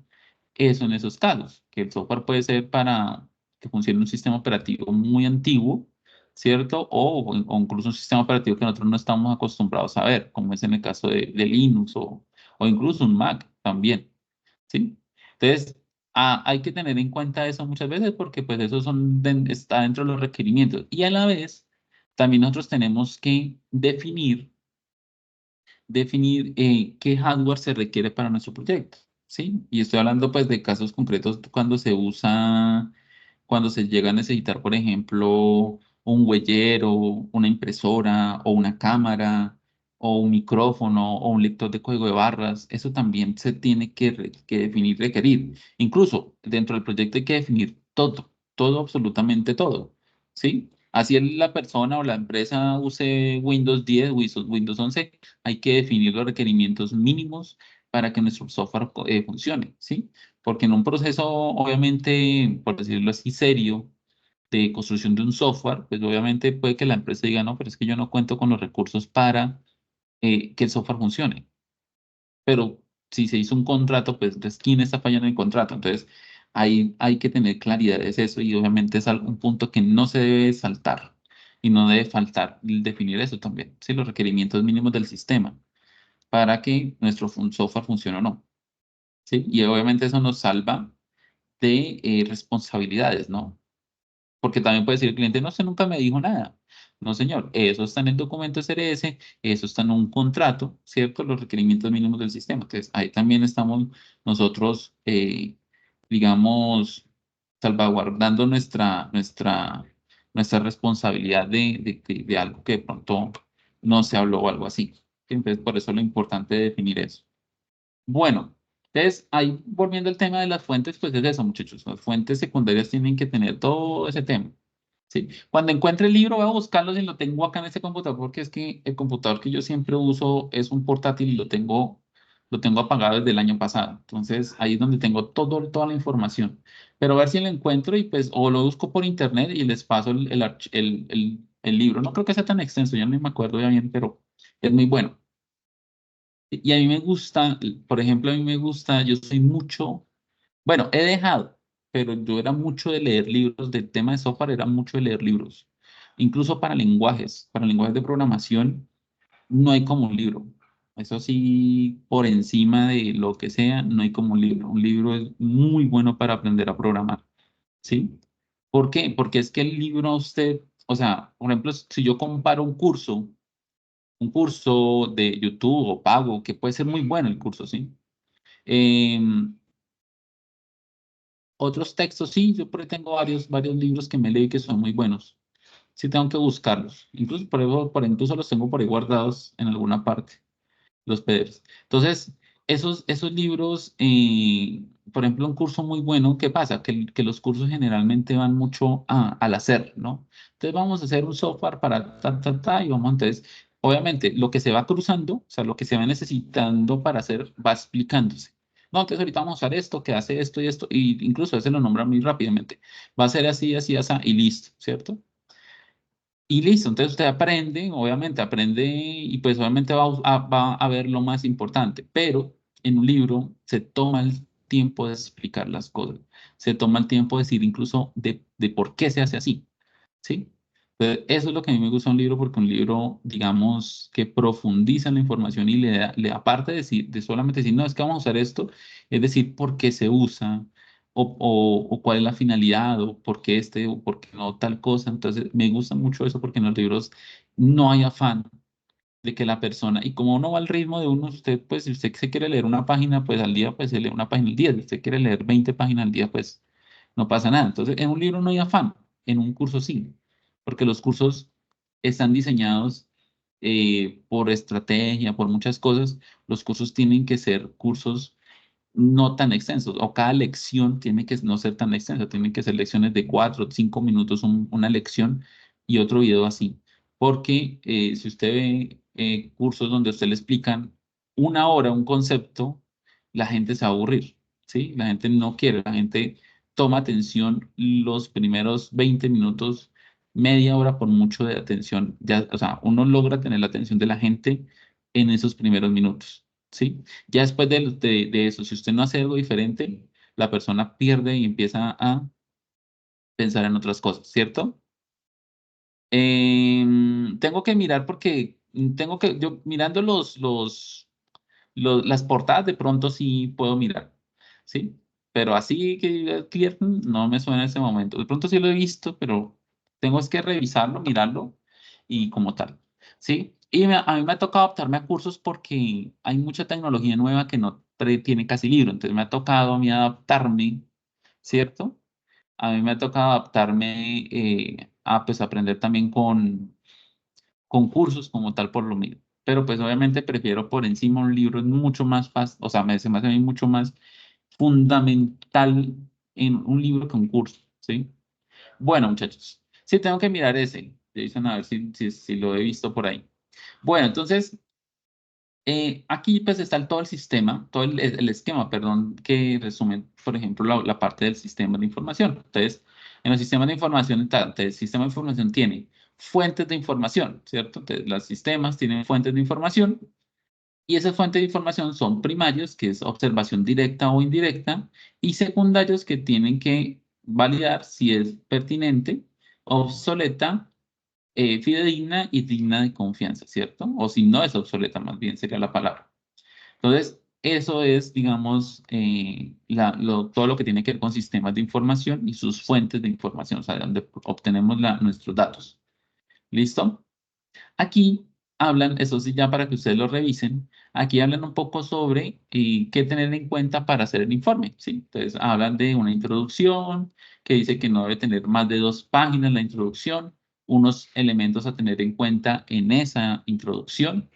Speaker 1: eso en esos casos, que el software puede ser para que funcione un sistema operativo muy antiguo, ¿cierto? O incluso un sistema operativo que nosotros no estamos acostumbrados a ver, como es en el caso de Linux o incluso un Mac también, ¿sí? Entonces, hay que tener en cuenta eso muchas veces porque pues eso está dentro de los requerimientos. Y a la vez, también nosotros tenemos que definir qué hardware se requiere para nuestro proyecto, ¿sí? Y estoy hablando pues de casos concretos cuando se llega a necesitar, por ejemplo, un huellero, una impresora o una cámara o un micrófono o un lector de código de barras, eso también se tiene que definir, requerir. Incluso dentro del proyecto hay que definir todo, absolutamente todo, ¿sí? Así la persona o la empresa use Windows 10, Windows 11, hay que definir los requerimientos mínimos para que nuestro software funcione, ¿sí? Porque en un proceso, obviamente, por decirlo así, serio, de construcción de un software, pues obviamente puede que la empresa diga, no, pero es que yo no cuento con los recursos para que el software funcione. Pero si se hizo un contrato, pues entonces, ¿quién está fallando en el contrato? Entonces, ahí hay que tener claridad de eso y obviamente es un punto que no se debe saltar y no debe faltar el definir eso también, ¿sí? Los requerimientos mínimos del sistema para que nuestro software funcione o no, ¿sí? Y obviamente eso nos salva de responsabilidades, ¿no? Porque también puede decir el cliente, no, usted nunca me dijo nada. No, señor, eso está en el documento SRS, eso está en un contrato, ¿cierto? Los requerimientos mínimos del sistema. Entonces, ahí también estamos nosotros, digamos, salvaguardando nuestra responsabilidad de algo que de pronto no se habló o algo así. Entonces, por eso lo importante de definir eso. Bueno, entonces ahí volviendo al tema de las fuentes, pues es eso, muchachos. Las fuentes secundarias tienen que tener todo ese tema. ¿Sí? Cuando encuentre el libro, voy a buscarlo si lo tengo acá en este computador, porque es que el computador que yo siempre uso es un portátil y lo tengo apagado desde el año pasado. Entonces ahí es donde tengo toda la información. Pero a ver si lo encuentro y pues, o lo busco por internet y les paso el libro. No creo que sea tan extenso, ya no me acuerdo ya bien, pero es muy bueno. Y a mí me gusta, por ejemplo, a mí me gusta, yo soy mucho, bueno, he dejado, pero yo era mucho de leer libros, del tema de software era mucho de leer libros, incluso para lenguajes de programación, no hay como un libro. Eso sí, por encima de lo que sea, no hay como un libro. Un libro es muy bueno para aprender a programar, ¿sí? ¿Por qué? Porque es que el libro a usted, o sea, por ejemplo, si yo comparo un curso de YouTube o pago, que puede ser muy bueno el curso, ¿sí? Em, Otros textos, sí, yo por ahí tengo varios libros que me leí que son muy buenos. Sí, tengo que buscarlos. Incluso incluso los tengo por ahí guardados en alguna parte, los PDFs. Entonces, esos libros, por ejemplo, un curso muy bueno, ¿qué pasa? Que los cursos generalmente van mucho al hacer, ¿no? Entonces vamos a hacer un software para y vamos, entonces, obviamente, lo que se va cruzando, o sea, lo que se va necesitando para hacer, va explicándose. No, entonces ahorita vamos a usar esto, que hace esto y esto, y incluso ese lo nombra muy rápidamente. Va a ser así, así, así, y listo, ¿cierto? Y listo, entonces usted aprende, obviamente aprende y pues obviamente va a ver lo más importante, pero en un libro se toma el tiempo de explicar las cosas, se toma el tiempo de decir incluso de por qué se hace así, ¿sí? Entonces, eso es lo que a mí me gusta de un libro, porque un libro, digamos, que profundiza en la información y aparte de, decir, de solamente decir, no, es que vamos a usar esto, es decir, por qué se usa, o cuál es la finalidad, o por qué este, o por qué no tal cosa. Entonces, me gusta mucho eso porque en los libros no hay afán de que la persona, y como uno va al ritmo de uno, usted, pues, si usted se quiere leer una página, pues al día, pues se lee una página al día. Si usted quiere leer 20 páginas al día, pues no pasa nada. Entonces, en un libro no hay afán, en un curso sí, porque los cursos están diseñados por estrategia, por muchas cosas. Los cursos tienen que ser cursos no tan extensos, o cada lección tiene que no ser tan extensa, tienen que ser lecciones de 4 o 5 minutos, una lección y otro video así. Porque si usted ve cursos donde a usted le explican 1 hora un concepto, la gente se va a aburrir, ¿sí? La gente no quiere, la gente toma atención los primeros 20 minutos, media hora por mucho de atención. Ya, o sea, uno logra tener la atención de la gente en esos primeros minutos, ¿sí? Ya después de eso, si usted no hace algo diferente, la persona pierde y empieza a pensar en otras cosas, ¿cierto? Tengo que mirar porque yo mirando las portadas de pronto sí puedo mirar, ¿sí? Pero así que clear no me suena en ese momento. De pronto sí lo he visto, pero tengo es que revisarlo, mirarlo y como tal, ¿sí? Y a mí me ha tocado adaptarme a cursos porque hay mucha tecnología nueva que no tiene casi libro, entonces me ha tocado a mí adaptarme, ¿cierto? A mí me ha tocado adaptarme a pues aprender también con cursos como tal por lo mismo. Pero pues obviamente prefiero por encima un libro, es mucho más fácil, o sea, se me hace a mí mucho más fundamental en un libro que un curso, ¿sí? Bueno, muchachos, sí tengo que mirar ese. Dicen a ver si lo he visto por ahí. Bueno, entonces, aquí pues está todo el sistema, todo el esquema, perdón, que resume, por ejemplo, la parte del sistema de información. Entonces, en los sistemas de información, entonces, el sistema de información tiene fuentes de información, ¿cierto? Entonces, los sistemas tienen fuentes de información y esas fuentes de información son primarios, que es observación directa o indirecta, y secundarios, que tienen que validar si es pertinente, obsoleta, fidedigna y digna de confianza, ¿cierto? O si no es obsoleta, más bien sería la palabra. Entonces, eso es, digamos, todo lo que tiene que ver con sistemas de información y sus fuentes de información, o sea, de donde obtenemos nuestros datos. ¿Listo? Aquí hablan, eso sí, ya para que ustedes lo revisen, aquí hablan un poco sobre qué tener en cuenta para hacer el informe, ¿sí? Entonces, hablan de una introducción que dice que no debe tener más de 2 páginas la introducción, unos elementos a tener en cuenta en esa introducción,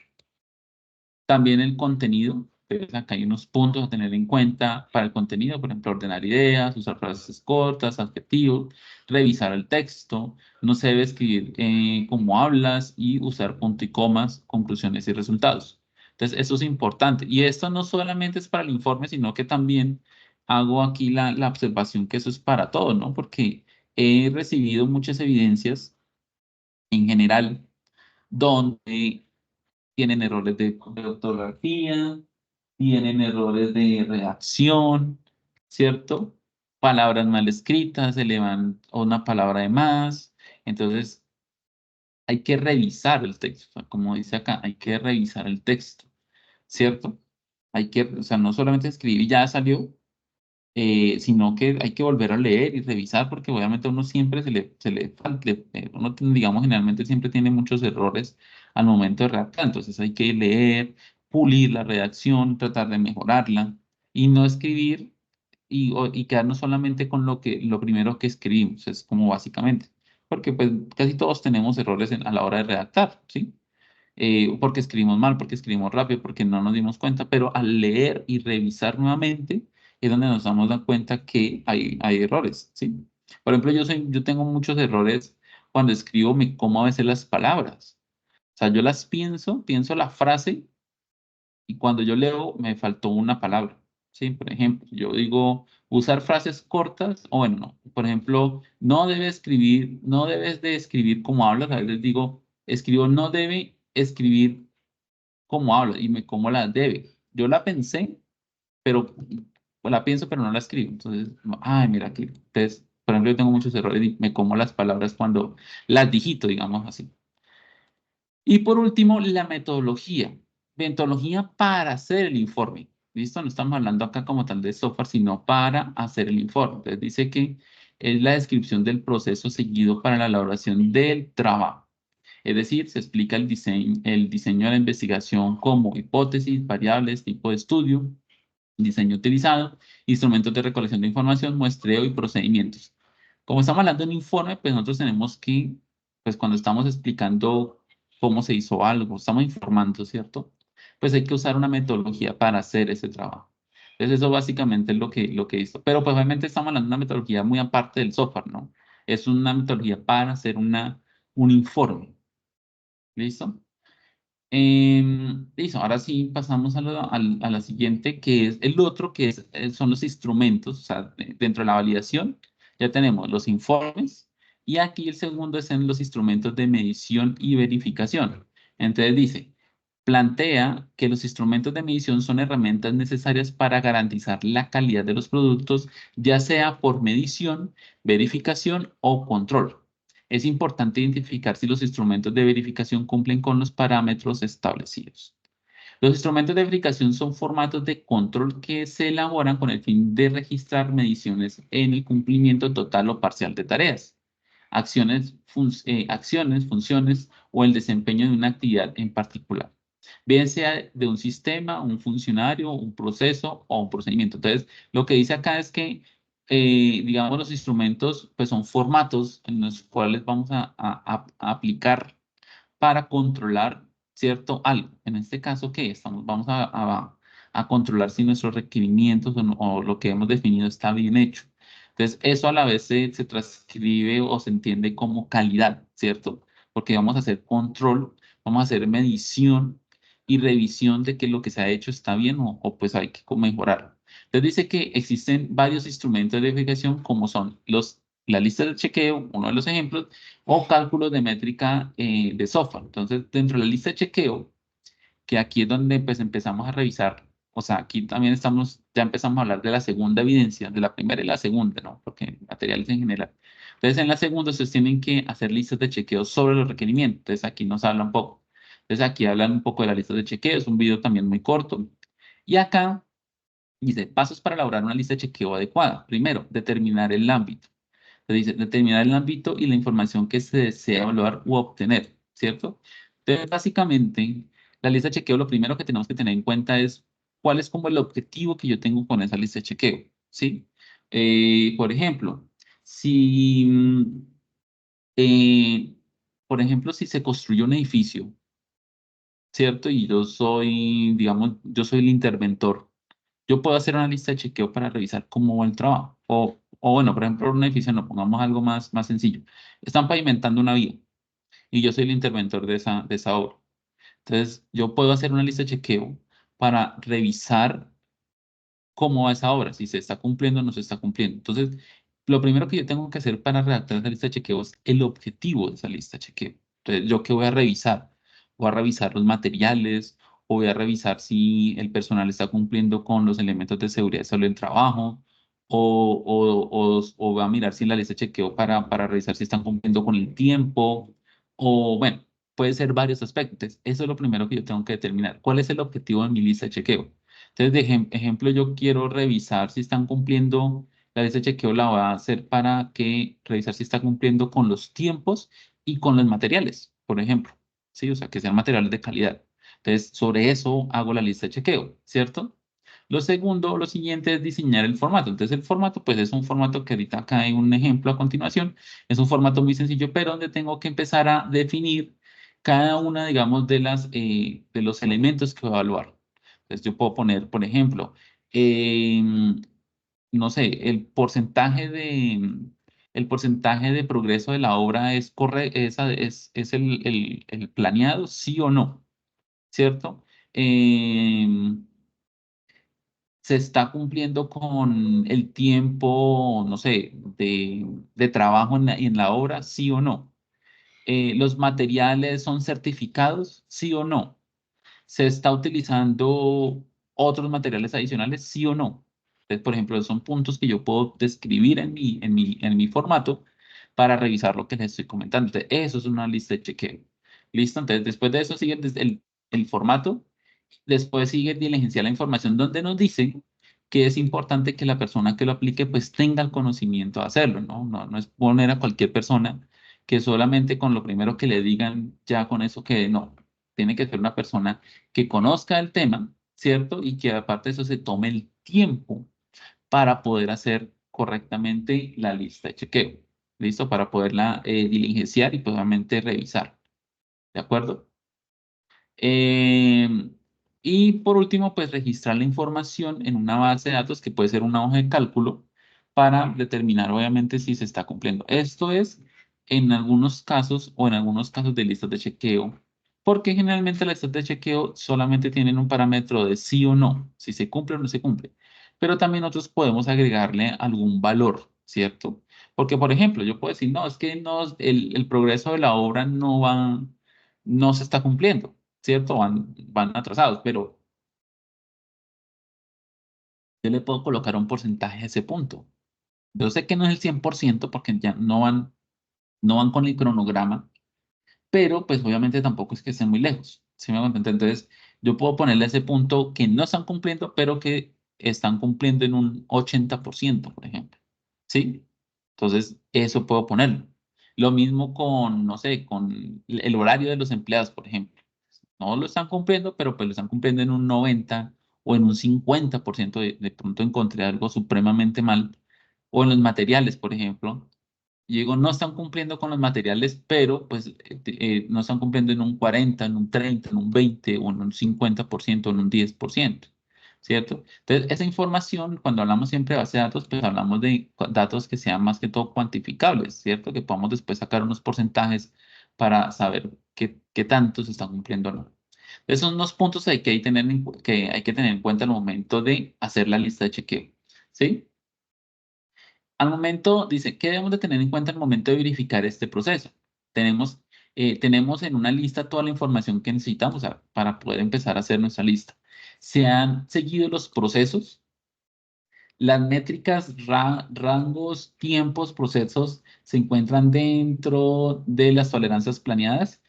Speaker 1: también el contenido. Entonces, acá hay unos puntos a tener en cuenta para el contenido, por ejemplo, ordenar ideas, usar frases cortas, adjetivos, revisar el texto, no se debe escribir como hablas y usar punto y comas, conclusiones y resultados. Entonces, eso es importante. Y esto no solamente es para el informe, sino que también hago aquí la observación que eso es para todo, ¿no? Porque he recibido muchas evidencias en general donde tienen errores de ortografía, tienen errores de redacción, ¿cierto? Palabras mal escritas, se le van una palabra de más. Entonces, hay que revisar el texto, como dice acá, hay que revisar el texto, ¿cierto? O sea, no solamente escribir y ya salió, sino que hay que volver a leer y revisar porque obviamente a uno siempre se le falta, uno digamos generalmente siempre tiene muchos errores al momento de redactar, entonces hay que leer, pulir la redacción, tratar de mejorarla y no escribir y quedarnos solamente con lo primero que escribimos, es como básicamente, porque pues casi todos tenemos errores a la hora de redactar, ¿sí? Porque escribimos mal, porque escribimos rápido, porque no nos dimos cuenta, pero al leer y revisar nuevamente, es donde nos damos cuenta que hay errores, ¿sí? Por ejemplo, yo tengo muchos errores cuando escribo, me como a veces las palabras. O sea, yo las pienso la frase y cuando yo leo me faltó una palabra, ¿sí? Por ejemplo, yo digo usar frases cortas, o bueno, no. Por ejemplo, no debes de escribir como hablas, a veces digo, escribo no debe escribir como habla y me como la debe. Yo la pensé, pero la pienso, pero no la escribo. Entonces, ay, mira aquí. Entonces, por ejemplo, yo tengo muchos errores y me como las palabras cuando las digito, digamos así. Y por último, la metodología. Metodología para hacer el informe. ¿Listo? No estamos hablando acá como tal de software, sino para hacer el informe. Entonces, dice que es la descripción del proceso seguido para la elaboración del trabajo. Es decir, se explica el diseño de la investigación como hipótesis, variables, tipo de estudio, diseño utilizado, instrumentos de recolección de información, muestreo y procedimientos. Como estamos hablando de un informe, pues nosotros tenemos que, pues cuando estamos explicando cómo se hizo algo, estamos informando, ¿cierto? Pues hay que usar una metodología para hacer ese trabajo. Entonces eso básicamente es lo que hizo. Pero pues obviamente estamos hablando de una metodología muy aparte del software, ¿no? Es una metodología para hacer un informe. ¿Listo? Listo, ahora sí pasamos a la siguiente, que es el otro, son los instrumentos, o sea, dentro de la validación ya tenemos los informes y aquí el segundo es en los instrumentos de medición y verificación. Entonces dice, plantea que los instrumentos de medición son herramientas necesarias para garantizar la calidad de los productos, ya sea por medición, verificación o control. Es importante identificar si los instrumentos de verificación cumplen con los parámetros establecidos. Los instrumentos de verificación son formatos de control que se elaboran con el fin de registrar mediciones en el cumplimiento total o parcial de tareas, acciones, funciones o el desempeño de una actividad en particular, bien sea de un sistema, un funcionario, un proceso o un procedimiento. Entonces, lo que dice acá es que, digamos, los instrumentos pues, son formatos en los cuales vamos a aplicar para controlar cierto algo. En este caso, ¿qué? Vamos a controlar si nuestros requerimientos o lo que hemos definido está bien hecho. Entonces, eso a la vez se transcribe o se entiende como calidad, ¿cierto? Porque vamos a hacer control, vamos a hacer medición y revisión de que lo que se ha hecho está bien o pues hay que mejorar. Entonces dice que existen varios instrumentos de verificación como son la lista de chequeo, uno de los ejemplos, o cálculos de métrica de software. Entonces, dentro de la lista de chequeo, que aquí es donde pues empezamos a revisar, o sea, aquí también ya empezamos a hablar de la segunda evidencia, de la primera y la segunda, ¿no? Porque materiales en general. Entonces, en la segunda, ustedes tienen que hacer listas de chequeo sobre los requerimientos. Entonces, aquí nos habla un poco. Entonces, aquí hablan un poco de la lista de chequeo, es un video también muy corto. Y acá dice, pasos para elaborar una lista de chequeo adecuada. Primero, determinar el ámbito. Se dice determinar el ámbito y la información que se desea evaluar u obtener, ¿cierto? Entonces, básicamente, la lista de chequeo, lo primero que tenemos que tener en cuenta es cuál es como el objetivo que yo tengo con esa lista de chequeo, ¿sí? Por ejemplo, si, eh, por ejemplo, si se construye un edificio, ¿cierto? Y yo soy, digamos, yo soy el interventor. Yo puedo hacer una lista de chequeo para revisar cómo va el trabajo. O bueno, por ejemplo, un edificio, no pongamos algo más sencillo. Están pavimentando una vía y yo soy el interventor de esa obra. Entonces, yo puedo hacer una lista de chequeo para revisar cómo va esa obra, si se está cumpliendo o no se está cumpliendo. Entonces, lo primero que yo tengo que hacer para redactar esa lista de chequeo es el objetivo de esa lista de chequeo. Entonces, ¿yo qué voy a revisar? Voy a revisar los materiales, o voy a revisar si el personal está cumpliendo con los elementos de seguridad y salud del trabajo, o voy a mirar si la lista de chequeo para revisar si están cumpliendo con el tiempo, o bueno, puede ser varios aspectos. Eso es lo primero que yo tengo que determinar. ¿Cuál es el objetivo de mi lista de chequeo? Entonces, de ejemplo, yo quiero revisar si están cumpliendo, la lista de chequeo la voy a hacer para revisar si está cumpliendo con los tiempos y con los materiales, por ejemplo, ¿sí? O sea, que sean materiales de calidad. Entonces, sobre eso hago la lista de chequeo, ¿cierto? Lo siguiente es diseñar el formato. Entonces, el formato, pues es un formato que ahorita acá hay un ejemplo a continuación. Es un formato muy sencillo, pero donde tengo que empezar a definir cada una, digamos, de los elementos que voy a evaluar. Entonces yo puedo poner, por ejemplo, no sé, el porcentaje de progreso de la obra es es el planeado, sí o no, ¿cierto? Em, Se está cumpliendo con el tiempo, no sé, de trabajo en la obra, sí o no. Los materiales son certificados, sí o no. ¿Se está utilizando otros materiales adicionales, sí o no? Entonces, por ejemplo, son puntos que yo puedo describir en mi formato para revisar lo que les estoy comentando. Entonces, eso es una lista de chequeo. ¿Listo? Entonces, después de eso sigue desde el formato. Después sigue diligenciar la información donde nos dice que es importante que la persona que lo aplique pues tenga el conocimiento de hacerlo, ¿no? No es poner a cualquier persona que solamente con lo primero que le digan ya con eso que no. Tiene que ser una persona que conozca el tema, ¿cierto? Y que aparte de eso se tome el tiempo para poder hacer correctamente la lista de chequeo. ¿Listo? Para poderla diligenciar y pues obviamente revisar. ¿De acuerdo? Eh, y por último, pues registrar la información en una base de datos que puede ser una hoja de cálculo para determinar obviamente si se está cumpliendo. Esto es en algunos casos o en algunos casos de listas de chequeo, porque generalmente las listas de chequeo solamente tienen un parámetro de sí o no, si se cumple o no se cumple. Pero también nosotros podemos agregarle algún valor, ¿cierto? Porque, por ejemplo, yo puedo decir, no, es que no, el progreso de la obra no se está cumpliendo. ¿Cierto? Van atrasados, pero yo le puedo colocar un porcentaje a ese punto. Yo sé que no es el 100% porque ya no van con el cronograma, pero pues obviamente tampoco es que estén muy lejos. ¿Sí me hago entender? Entonces, yo puedo ponerle ese punto que no están cumpliendo, pero que están cumpliendo en un 80%, por ejemplo. ¿Sí? Entonces, eso puedo ponerlo. Lo mismo con, no sé, con el horario de los empleados, por ejemplo. No lo están cumpliendo, pero pues lo están cumpliendo en un 90 o en un 50%. De pronto encontré algo supremamente mal. O en los materiales, por ejemplo. Y digo, no están cumpliendo con los materiales, pero pues no están cumpliendo en un 40, en un 30, en un 20 o en un 50%, en un 10%, ¿cierto? Entonces, esa información, cuando hablamos siempre de base de datos, pues hablamos de datos que sean más que todo cuantificables, ¿cierto? Que podamos después sacar unos porcentajes para saber qué tanto se están cumpliendo o no. Esos son unos puntos que hay que tener en cuenta al momento de hacer la lista de chequeo, ¿sí? Al momento, dice, ¿qué debemos de tener en cuenta al momento de verificar este proceso? Tenemos en una lista toda la información que necesitamos para poder empezar a hacer nuestra lista. Se han seguido los procesos, las métricas, rangos, tiempos, procesos se encuentran dentro de las tolerancias planeadas.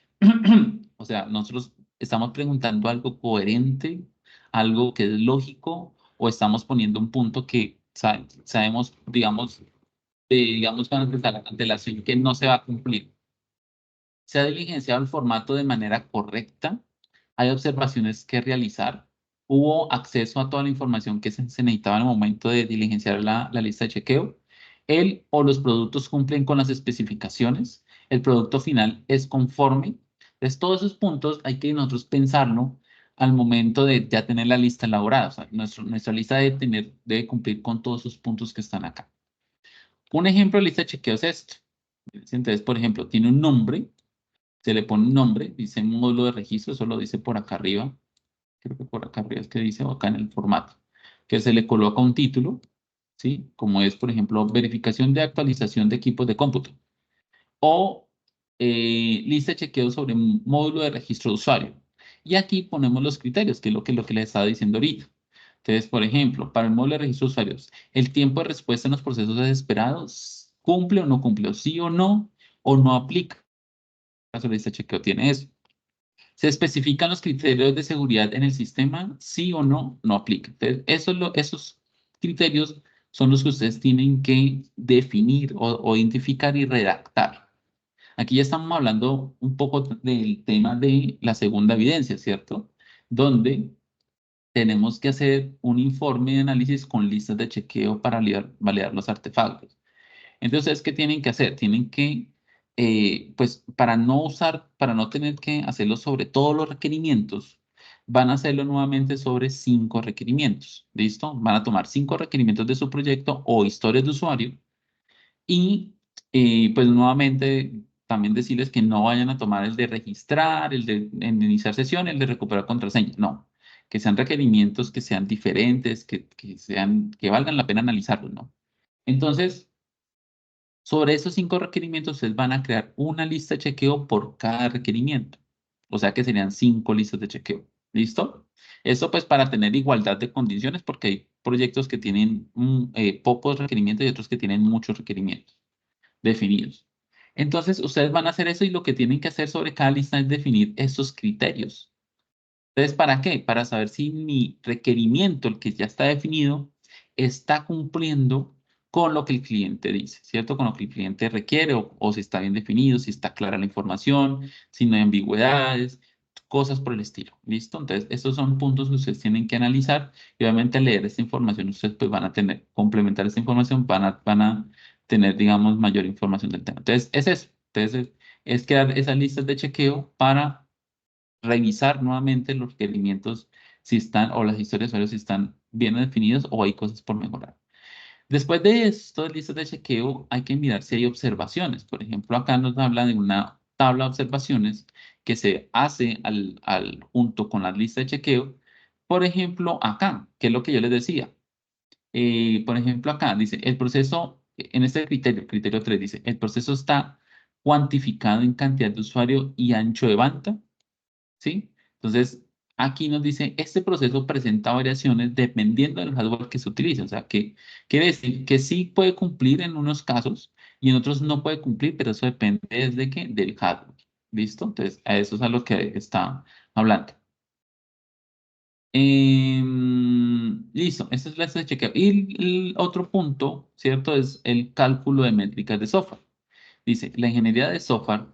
Speaker 1: O sea, nosotros estamos preguntando algo coherente, algo que es lógico, o estamos poniendo un punto que sabemos, digamos, con antelación que no se va a cumplir. Se ha diligenciado el formato de manera correcta. Hay observaciones que realizar. Hubo acceso a toda la información que se necesitaba en el momento de diligenciar la lista de chequeo. El o los productos cumplen con las especificaciones. El producto final es conforme. Entonces, todos esos puntos hay que nosotros pensarlo al momento de ya tener la lista elaborada. O sea, nuestra lista debe cumplir con todos esos puntos que están acá. Un ejemplo de lista de chequeo es esto. Entonces, por ejemplo, tiene un nombre, se le pone un nombre, dice módulo de registro, eso lo dice por acá arriba, creo que por acá arriba es que dice, o acá en el formato, que se le coloca un título, ¿sí? Como es, por ejemplo, verificación de actualización de equipos de cómputo, o lista de chequeo sobre un módulo de registro de usuario. Y aquí ponemos los criterios, que es lo que les estaba diciendo ahorita. Entonces, por ejemplo, para el módulo de registro de usuarios, el tiempo de respuesta en los procesos esperados, ¿cumple o no cumple? ¿O sí o no aplica? El caso de lista de chequeo tiene eso. ¿Se especifican los criterios de seguridad en el sistema? Sí o no, no aplica. Entonces, esos criterios son los que ustedes tienen que definir o identificar y redactar. Aquí ya estamos hablando un poco del tema de la segunda evidencia, ¿cierto? Donde tenemos que hacer un informe de análisis con listas de chequeo para validar los artefactos. Entonces, ¿qué tienen que hacer? Tienen que, pues, para no tener que hacerlo sobre todos los requerimientos, van a hacerlo nuevamente sobre 5 requerimientos. ¿Listo? Van a tomar 5 requerimientos de su proyecto o historias de usuario y pues nuevamente también decirles que no vayan a tomar el de registrar, el de iniciar sesión, el de recuperar contraseña. No, que sean requerimientos que sean diferentes, que valgan la pena analizarlos, ¿no? Entonces, sobre esos 5 requerimientos, ustedes van a crear una lista de chequeo por cada requerimiento. O sea que serían 5 listas de chequeo. ¿Listo? Esto pues para tener igualdad de condiciones porque hay proyectos que tienen pocos requerimientos y otros que tienen muchos requerimientos definidos. Entonces, ustedes van a hacer eso y lo que tienen que hacer sobre cada lista es definir estos criterios. Entonces, ¿para qué? Para saber si mi requerimiento, el que ya está definido, está cumpliendo con lo que el cliente dice, ¿cierto? Con lo que el cliente requiere o si está bien definido, si está clara la información, si no hay ambigüedades, cosas por el estilo. ¿Listo? Entonces, estos son puntos que ustedes tienen que analizar y obviamente al leer esta información, ustedes pues van a tener, complementar esta información, van a tener, digamos, mayor información del tema. Entonces, es eso. Entonces, es crear esas listas de chequeo para revisar nuevamente los requerimientos si están o las historias de usuario si están bien definidos o hay cosas por mejorar. Después de esto, listas de chequeo, hay que mirar si hay observaciones. Por ejemplo, acá nos habla de una tabla de observaciones que se hace junto con la lista de chequeo. Por ejemplo, acá, que es lo que yo les decía. Por ejemplo, acá dice, el proceso, en este criterio 3 dice, el proceso está cuantificado en cantidad de usuario y ancho de banda. ¿Sí? Entonces, aquí nos dice, este proceso presenta variaciones dependiendo del hardware que se utilice. O sea, que quiere decir que sí puede cumplir en unos casos y en otros no puede cumplir, pero eso depende desde qué, del hardware. ¿Listo? Entonces, a eso es a lo que está hablando. Listo, esta es la lista de chequeo. Y el otro punto, ¿cierto? Es el cálculo de métricas de software. Dice, la ingeniería de software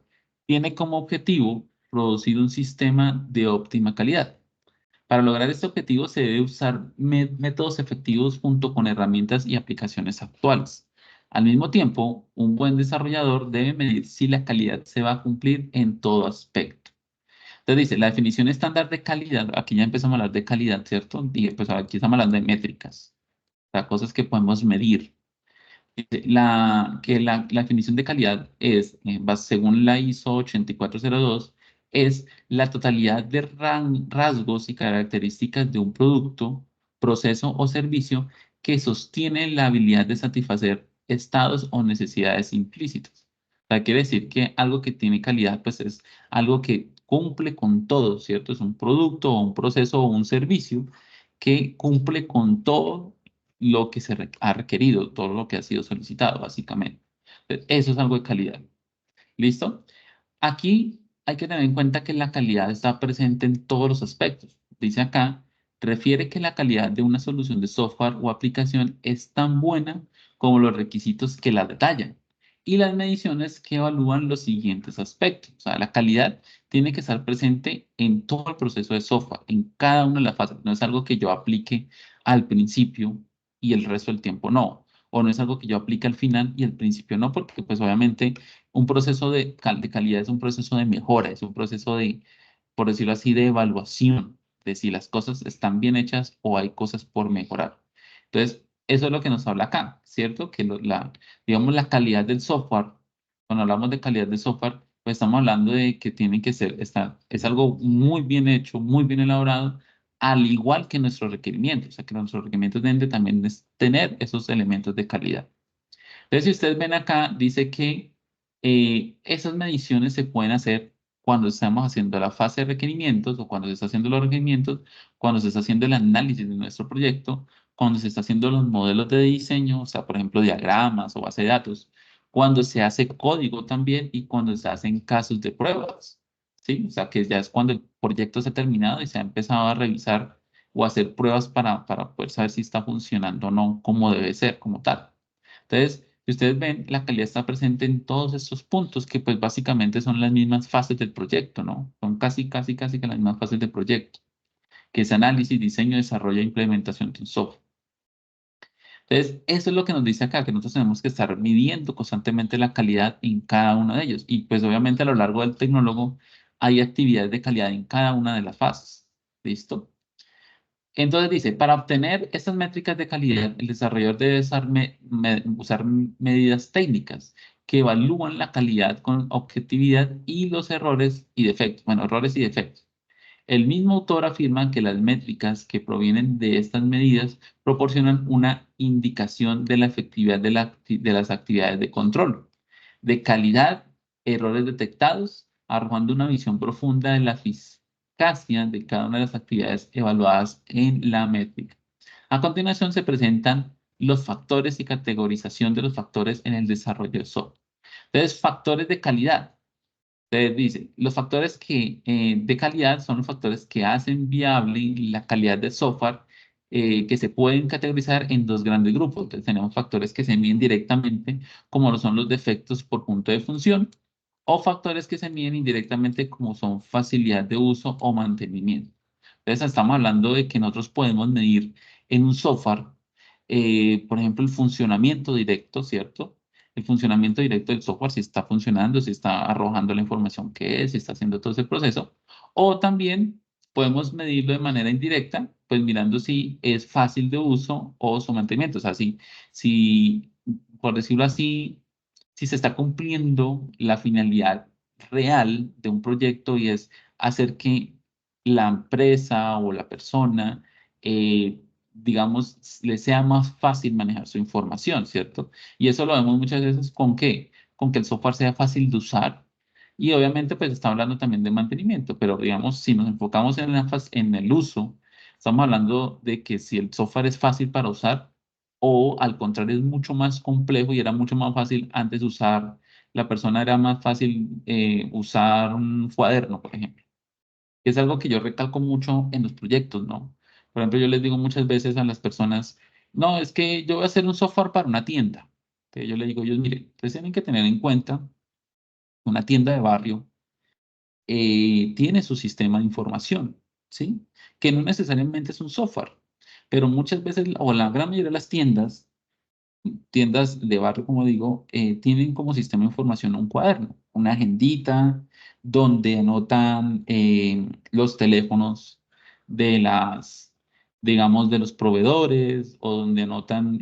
Speaker 1: tiene como objetivo producir un sistema de óptima calidad. Para lograr este objetivo se debe usar métodos efectivos junto con herramientas y aplicaciones actuales. Al mismo tiempo, un buen desarrollador debe medir si la calidad se va a cumplir en todo aspecto. Entonces dice, la definición estándar de calidad, aquí ya empezamos a hablar de calidad, ¿cierto? Y pues aquí estamos hablando de métricas, o sea, cosas que podemos medir. Dice, la definición de calidad es, según la ISO 8402, es la totalidad de rasgos y características de un producto, proceso o servicio que sostiene la habilidad de satisfacer estados o necesidades implícitas. O sea, quiere decir que algo que tiene calidad, pues es algo que cumple con todo, ¿cierto? Es un producto o un proceso o un servicio que cumple con todo lo que ha requerido, todo lo que ha sido solicitado, básicamente. Eso es algo de calidad. ¿Listo? Aquí hay que tener en cuenta que la calidad está presente en todos los aspectos. Dice acá, refiere que la calidad de una solución de software o aplicación es tan buena como los requisitos que la detallan y las mediciones que evalúan los siguientes aspectos. O sea, la calidad tiene que estar presente en todo el proceso de software, en cada una de las fases. No es algo que yo aplique al principio y el resto del tiempo no. O no es algo que yo aplique al final y al principio no, porque pues obviamente un proceso de calidad es un proceso de mejora, es un proceso de, por decirlo así, de evaluación, de si las cosas están bien hechas o hay cosas por mejorar. Entonces, eso es lo que nos habla acá, ¿cierto? Que digamos, la calidad del software, cuando hablamos de calidad de software, pues estamos hablando de que tiene que ser, es algo muy bien hecho, muy bien elaborado, al igual que nuestros requerimientos, o sea, que nuestros requerimientos deben de también tener esos elementos de calidad. Entonces, si ustedes ven acá, dice que esas mediciones se pueden hacer cuando estamos haciendo la fase de requerimientos o cuando se está haciendo los requerimientos, cuando se está haciendo el análisis de nuestro proyecto, cuando se está haciendo los modelos de diseño, o sea, por ejemplo, diagramas o base de datos, cuando se hace código también y cuando se hacen casos de pruebas, ¿sí? O sea, que ya es cuando el proyecto se ha terminado y se ha empezado a revisar o a hacer pruebas para poder saber si está funcionando o no como debe ser, como tal. Entonces, si ustedes ven, la calidad está presente en todos estos puntos que pues básicamente son las mismas fases del proyecto, ¿no? Son casi que las mismas fases del proyecto, que es análisis, diseño, desarrollo e implementación de un software. Entonces, eso es lo que nos dice acá, que nosotros tenemos que estar midiendo constantemente la calidad en cada uno de ellos. Y pues obviamente a lo largo del tecnólogo hay actividades de calidad en cada una de las fases. ¿Listo? Entonces dice, para obtener estas métricas de calidad, el desarrollador debe usar medidas técnicas que evalúan la calidad con objetividad y los errores y defectos. Bueno, errores y defectos. El mismo autor afirma que las métricas que provienen de estas medidas proporcionan una indicación de la efectividad de las actividades de control, de calidad, errores detectados, arrojando una visión profunda de la eficacia de cada una de las actividades evaluadas en la métrica. A continuación se presentan los factores y categorización de los factores en el desarrollo de software. Entonces, factores de calidad. Entonces dice, los factores de calidad son los factores que hacen viable la calidad del software, que se pueden categorizar en dos grandes grupos. Entonces tenemos factores que se miden directamente, como lo son los defectos por punto de función, o factores que se miden indirectamente, como son facilidad de uso o mantenimiento. Entonces estamos hablando de que nosotros podemos medir en un software, por ejemplo, el funcionamiento directo, ¿cierto? El funcionamiento directo del software, si está funcionando, si está arrojando la información que es, si está haciendo todo ese proceso. O también podemos medirlo de manera indirecta, pues mirando si es fácil de uso o su mantenimiento. O sea, si, por decirlo así, si se está cumpliendo la finalidad real de un proyecto y es hacer que la empresa o la persona, digamos, le sea más fácil manejar su información, ¿cierto? Y eso lo vemos muchas veces con qué, con que el software sea fácil de usar. Y obviamente, pues está hablando también de mantenimiento, pero digamos, si nos enfocamos en el uso, estamos hablando de que si el software es fácil para usar o al contrario es mucho más complejo y era mucho más fácil antes de usar, la persona era más fácil usar un cuaderno, por ejemplo, que es algo que yo recalco mucho en los proyectos, ¿no? Por ejemplo, yo les digo muchas veces a las personas, no, es que yo voy a hacer un software para una tienda. Entonces yo le digo, ellos, miren, ustedes tienen que tener en cuenta una tienda de barrio tiene su sistema de información, ¿sí? Que no necesariamente es un software, pero muchas veces, o la gran mayoría de las tiendas de barrio, como digo, tienen como sistema de información un cuaderno, una agendita donde anotan los teléfonos de digamos, de los proveedores o donde anotan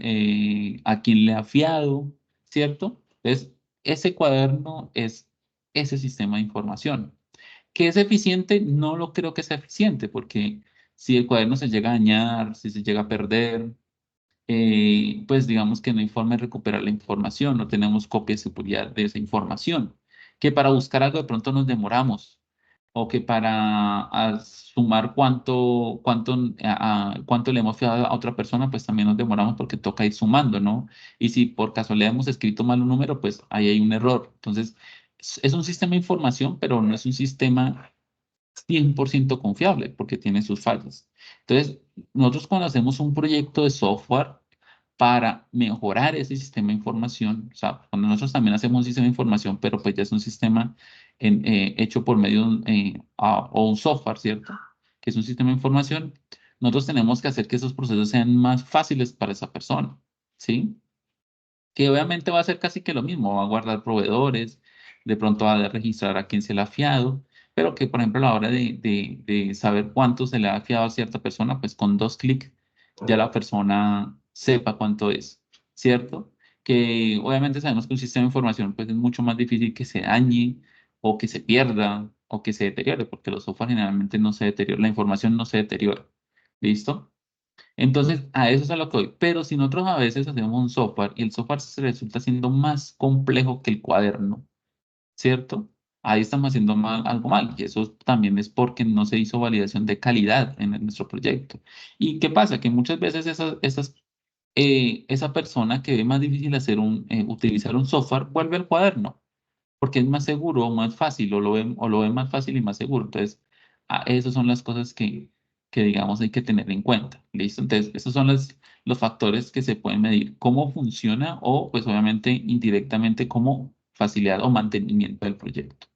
Speaker 1: a quién le ha fiado, ¿cierto? Entonces, ese cuaderno es ese sistema de información. ¿Que es eficiente? No lo creo que sea eficiente, porque si el cuaderno se llega a dañar, si se llega a perder, pues digamos que no hay forma de recuperar la información, no tenemos copia de seguridad de esa información, que para buscar algo de pronto nos demoramos, o que para sumar cuánto le hemos fiado a otra persona, pues también nos demoramos porque toca ir sumando, ¿no? Y si por casualidad hemos escrito mal un número, pues ahí hay un error. Entonces, es un sistema de información, pero no es un sistema 100% confiable porque tiene sus fallas. Entonces, nosotros cuando hacemos un proyecto de software para mejorar ese sistema de información, o sea, cuando nosotros también hacemos un sistema de información, pero pues ya es un sistema hecho por medio de o un software, ¿cierto? Que es un sistema de información, nosotros tenemos que hacer que esos procesos sean más fáciles para esa persona, ¿sí? Que obviamente va a ser casi que lo mismo, va a guardar proveedores, de pronto va a registrar a quién se le ha fiado, pero que por ejemplo a la hora de saber cuánto se le ha fiado a cierta persona, pues con dos clics ya la persona sepa cuánto es, ¿cierto? Que obviamente sabemos que un sistema de información pues es mucho más difícil que se dañe o que se pierda o que se deteriore, porque los software generalmente no se deteriora, la información no se deteriora, ¿listo? Entonces, a eso es a lo que voy. Pero si nosotros a veces hacemos un software y el software se resulta siendo más complejo que el cuaderno, ¿cierto? Ahí estamos haciendo algo mal. Y eso también es porque no se hizo validación de calidad en nuestro proyecto. ¿Y qué pasa? Que muchas veces esa persona que ve más difícil utilizar un software vuelve al cuaderno porque es más seguro o más fácil, o lo ven más fácil y más seguro. Entonces, esas son las cosas que, digamos, hay que tener en cuenta. ¿Listo? Entonces, esos son los factores que se pueden medir. Cómo funciona o, pues, obviamente, indirectamente, como facilidad o mantenimiento del proyecto.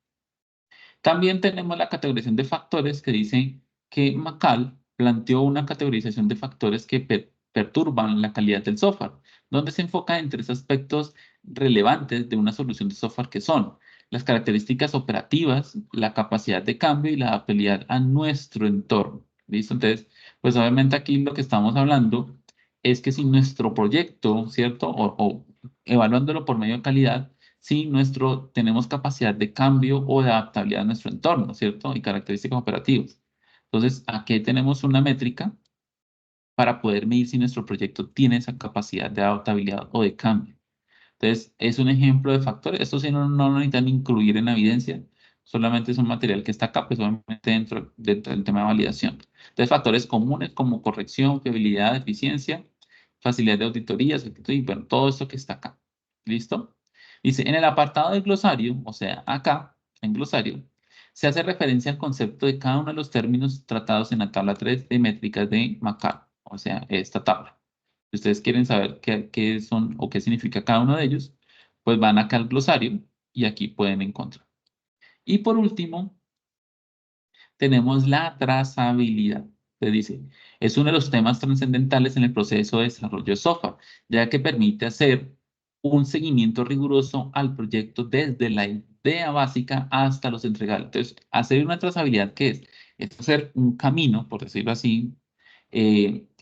Speaker 1: También tenemos la categorización de factores que dice que Macal planteó una categorización de factores que perturban la calidad del software, donde se enfoca en tres aspectos relevantes de una solución de software que son las características operativas, la capacidad de cambio y la adaptabilidad a nuestro entorno. ¿Listo? Entonces, pues obviamente aquí lo que estamos hablando es que si nuestro proyecto, ¿cierto? O evaluándolo por medio de calidad, si tenemos capacidad de cambio o de adaptabilidad a nuestro entorno, ¿cierto? Y características operativas. Entonces, aquí tenemos una métrica para poder medir si nuestro proyecto tiene esa capacidad de adaptabilidad o de cambio. Entonces, es un ejemplo de factores. Esto sí no lo necesitan incluir en la evidencia, solamente es un material que está acá, pues obviamente dentro del tema de validación. Entonces, factores comunes como corrección, fiabilidad, eficiencia, facilidad de auditorías, y bueno, todo esto que está acá. ¿Listo? Dice, en el apartado del glosario, o sea, acá, en glosario, se hace referencia al concepto de cada uno de los términos tratados en la tabla 3 de métricas de Macaro, o sea, esta tabla. Si ustedes quieren saber qué son o qué significa cada uno de ellos, pues van acá al glosario y aquí pueden encontrar. Y por último, tenemos la trazabilidad. Se dice, es uno de los temas trascendentales en el proceso de desarrollo de software, ya que permite hacer un seguimiento riguroso al proyecto desde la idea básica hasta los entregables. Entonces, hacer una trazabilidad, ¿qué es? Es hacer un camino, por decirlo así,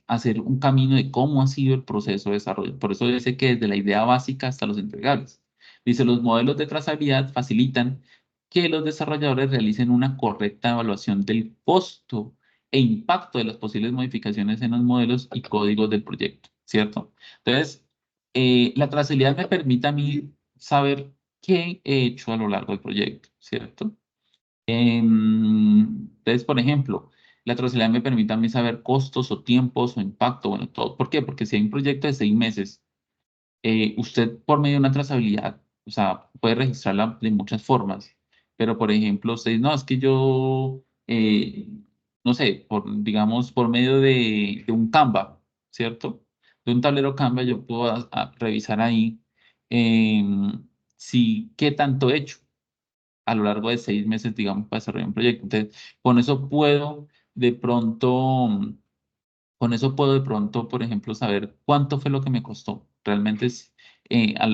Speaker 1: hacer un camino de cómo ha sido el proceso de desarrollo. Por eso dice que desde la idea básica hasta los entregables. Dice, los modelos de trazabilidad facilitan que los desarrolladores realicen una correcta evaluación del costo e impacto de las posibles modificaciones en los modelos y códigos del proyecto, ¿cierto? Entonces, la trazabilidad me permite a mí saber qué he hecho a lo largo del proyecto, ¿cierto? Entonces, por ejemplo, la trazabilidad me permite a mí saber costos o tiempos o impacto, bueno, todo. ¿Por qué? Porque si hay un proyecto de 6 meses, usted por medio de una trazabilidad, o sea, puede registrarla de muchas formas, pero por ejemplo, usted, no, es que yo, no sé, digamos, por medio de un Canva, ¿cierto? De un tablero Canva, yo puedo revisar ahí si qué tanto he hecho a lo largo de 6 meses, digamos, para desarrollar un proyecto. Entonces, con eso puedo de pronto con eso puedo de pronto, por ejemplo, saber cuánto fue lo que me costó. Realmente es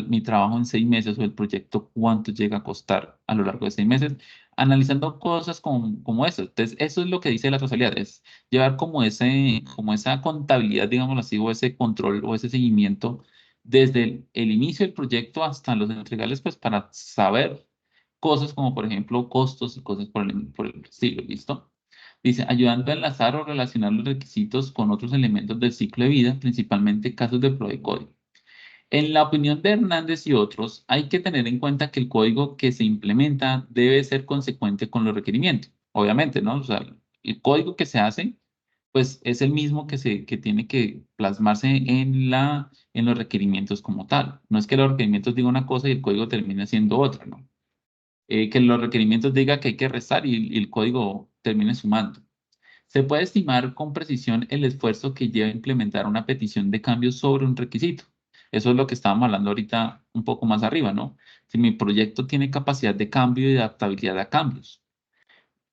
Speaker 1: mi trabajo en 6 meses o el proyecto, cuánto llega a costar a lo largo de 6 meses, analizando cosas como eso. Entonces, eso es lo que dice la trazabilidad, es llevar como esa contabilidad, digamos así, o ese control o ese seguimiento desde el inicio del proyecto hasta los entregables, pues para saber cosas como, por ejemplo, costos y cosas por el estilo, ¿listo? Dice, ayudando a enlazar o relacionar los requisitos con otros elementos del ciclo de vida, principalmente casos de prueba de código. En la opinión de Hernández y otros, hay que tener en cuenta que el código que se implementa debe ser consecuente con los requerimientos. Obviamente, ¿no? O sea, el código que se hace, pues es el mismo que tiene que plasmarse en los requerimientos como tal. No es que los requerimientos digan una cosa y el código termine siendo otra, ¿no? Que los requerimientos diga que hay que restar y el código termine sumando. Se puede estimar con precisión el esfuerzo que lleva a implementar una petición de cambio sobre un requisito. Eso es lo que estábamos hablando ahorita un poco más arriba, ¿no? Si mi proyecto tiene capacidad de cambio y de adaptabilidad a cambios.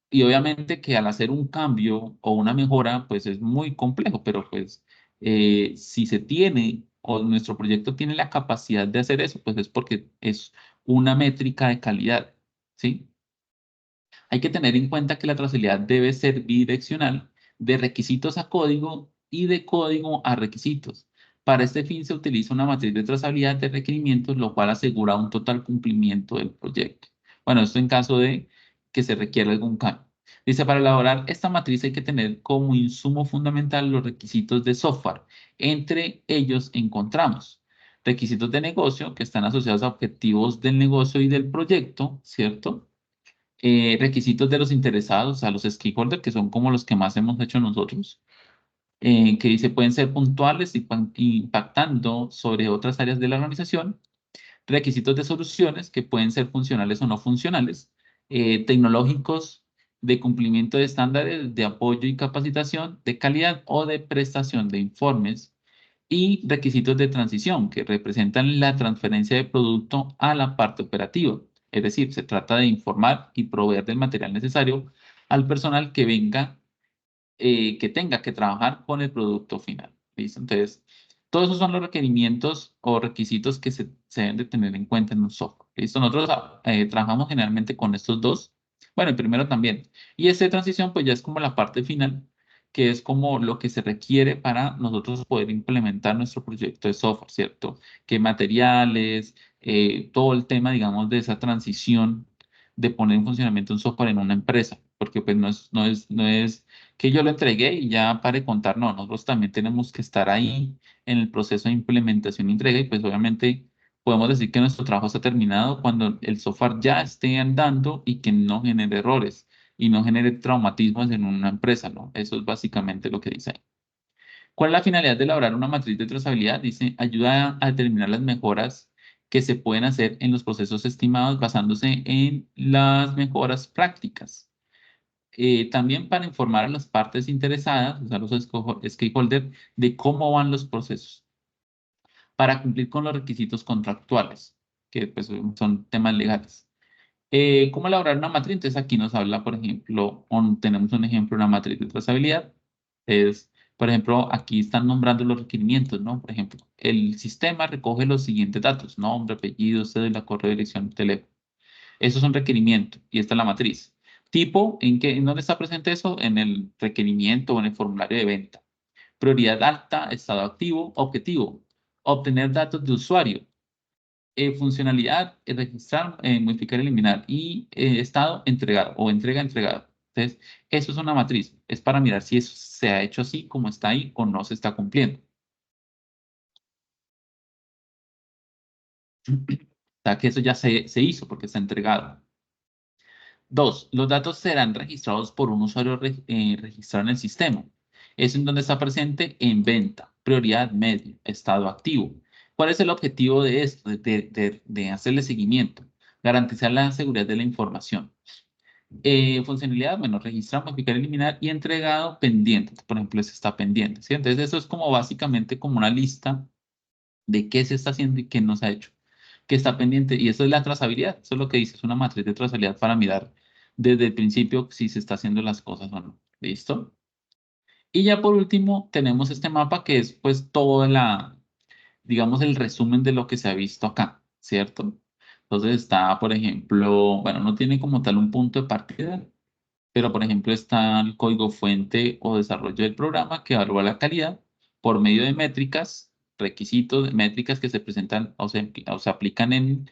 Speaker 1: Y obviamente que al hacer un cambio o una mejora, pues es muy complejo, pero pues si se tiene o nuestro proyecto tiene la capacidad de hacer eso, pues es porque es una métrica de calidad, ¿sí? Hay que tener en cuenta que la trazabilidad debe ser bidireccional, de requisitos a código y de código a requisitos. Para este fin se utiliza una matriz de trazabilidad de requerimientos, lo cual asegura un total cumplimiento del proyecto. Bueno, esto en caso de que se requiera algún cambio. Dice, para elaborar esta matriz hay que tener como insumo fundamental los requisitos de software. Entre ellos encontramos requisitos de negocio que están asociados a objetivos del negocio y del proyecto, ¿cierto? Requisitos de los interesados, a los stakeholders, que son como los que más hemos hecho nosotros, que dice pueden ser puntuales y impactando sobre otras áreas de la organización, requisitos de soluciones que pueden ser funcionales o no funcionales, tecnológicos de cumplimiento de estándares de apoyo y capacitación, de calidad o de prestación de informes, y requisitos de transición que representan la transferencia de producto a la parte operativa. Es decir, se trata de informar y proveer del material necesario al personal que venga, que tenga que trabajar con el producto final. ¿Listo? Entonces, todos esos son los requerimientos o requisitos que se deben de tener en cuenta en un software. ¿Listo? Nosotros trabajamos generalmente con estos dos. Bueno, el primero también. Y esta transición, pues ya es como la parte final, que es como lo que se requiere para nosotros poder implementar nuestro proyecto de software, ¿cierto? ¿Qué materiales, todo el tema, digamos, de esa transición de poner en funcionamiento un software en una empresa? Porque pues no es que yo lo entregué y ya pare de contar, no, nosotros también tenemos que estar ahí en el proceso de implementación y entrega y pues obviamente podemos decir que nuestro trabajo está terminado cuando el software ya esté andando y que no genere errores y no genere traumatismos en una empresa, ¿no? Eso es básicamente lo que dice ahí. ¿Cuál es la finalidad de elaborar una matriz de trazabilidad? Dice, ayuda a determinar las mejoras que se pueden hacer en los procesos estimados basándose en las mejoras prácticas. También para informar a las partes interesadas, o sea, los stakeholders, de cómo van los procesos para cumplir con los requisitos contractuales, que pues, son temas legales. ¿Cómo elaborar una matriz? Entonces aquí nos habla, por ejemplo, tenemos un ejemplo de una matriz de trazabilidad. Es, por ejemplo, aquí están nombrando los requerimientos, ¿no? Por ejemplo, el sistema recoge los siguientes datos: nombre, apellido, cédula, correo, dirección, teléfono. Esos son requerimientos y esta es la matriz. Tipo, ¿en dónde está presente eso? En el requerimiento o en el formulario de venta. Prioridad alta, estado activo, objetivo: obtener datos de usuario. Funcionalidad, registrar, modificar, eliminar y estado, entregar o entrega, entregado. Entonces, eso es una matriz. Es para mirar si eso se ha hecho así como está ahí o no se está cumpliendo. O sea, que eso ya se hizo porque está entregado. Dos, los datos serán registrados por un usuario registrado en el sistema. Es en donde está presente en venta, prioridad medio, estado activo. ¿Cuál es el objetivo de esto? De hacerle seguimiento, garantizar la seguridad de la información. Funcionalidad, bueno, registrar, modificar, eliminar y entregado pendiente. Por ejemplo, ese está pendiente, ¿sí? Entonces, eso es como básicamente como una lista de qué se está haciendo y qué no se ha hecho, qué está pendiente. Y eso es la trazabilidad. Eso es lo que dice, es una matriz de trazabilidad para mirar desde el principio si se está haciendo las cosas o no. ¿Listo? Y ya por último, tenemos este mapa que es pues toda digamos, el resumen de lo que se ha visto acá, ¿cierto? Entonces está, por ejemplo, bueno, no tiene como tal un punto de partida, pero por ejemplo está el código fuente o desarrollo del programa que evalúa la calidad por medio de métricas, requisitos, métricas que se presentan o se aplican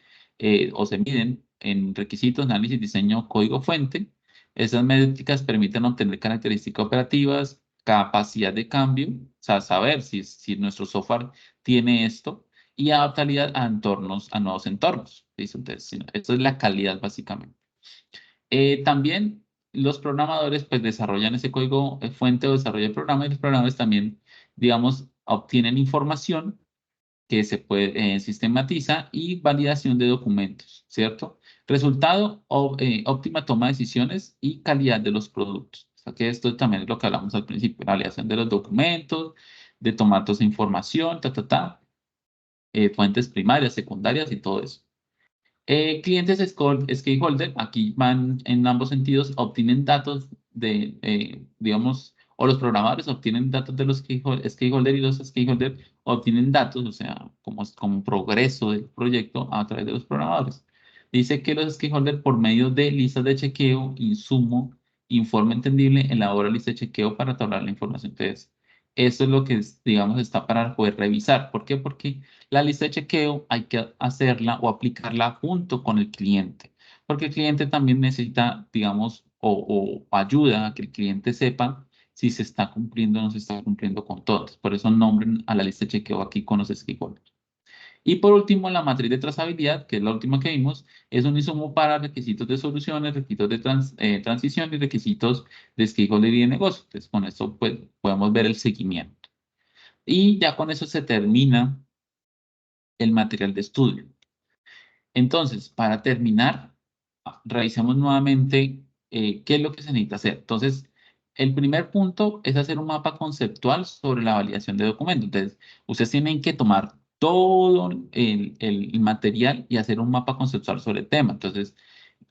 Speaker 1: o se miden en requisitos, análisis, diseño, código fuente. Esas métricas permiten obtener características operativas, capacidad de cambio, o sea, saber si nuestro software tiene esto y adaptabilidad a entornos, a nuevos entornos. ¿Listo? Entonces, esto es la calidad básicamente. También los programadores pues desarrollan ese código fuente o desarrollo del programa y los programadores también, digamos, obtienen información que se puede sistematiza y validación de documentos, ¿cierto? Resultado, óptima toma de decisiones y calidad de los productos. O sea que esto también es lo que hablamos al principio, validación de los documentos, de tomar toda esa información, fuentes primarias, secundarias y todo eso. Clientes stakeholder, aquí van en ambos sentidos, obtienen datos digamos, o los programadores obtienen datos de los stakeholder y los stakeholders obtienen datos, o sea, como progreso del proyecto a través de los programadores. Dice que los stakeholders, por medio de listas de chequeo, insumo, informe entendible, elabora lista de chequeo para tablar la información. Entonces, eso es lo que, digamos, está para poder revisar. ¿Por qué? Porque la lista de chequeo hay que hacerla o aplicarla junto con el cliente, porque el cliente también necesita, digamos, o ayuda a que el cliente sepa si se está cumpliendo o no se está cumpliendo con todos. Por eso nombren a la lista de chequeo aquí con los stakeholders. Y por último, la matriz de trazabilidad, que es la última que vimos, es un insumo para requisitos de soluciones, requisitos de transición y requisitos de stakeholder y de negocio. Entonces, con esto pues, podemos ver el seguimiento. Y ya con eso se termina el material de estudio. Entonces, para terminar, revisemos nuevamente qué es lo que se necesita hacer. Entonces, el primer punto es hacer un mapa conceptual sobre la validación de documentos. Entonces, ustedes tienen que tomar todo el material y hacer un mapa conceptual sobre el tema. Entonces,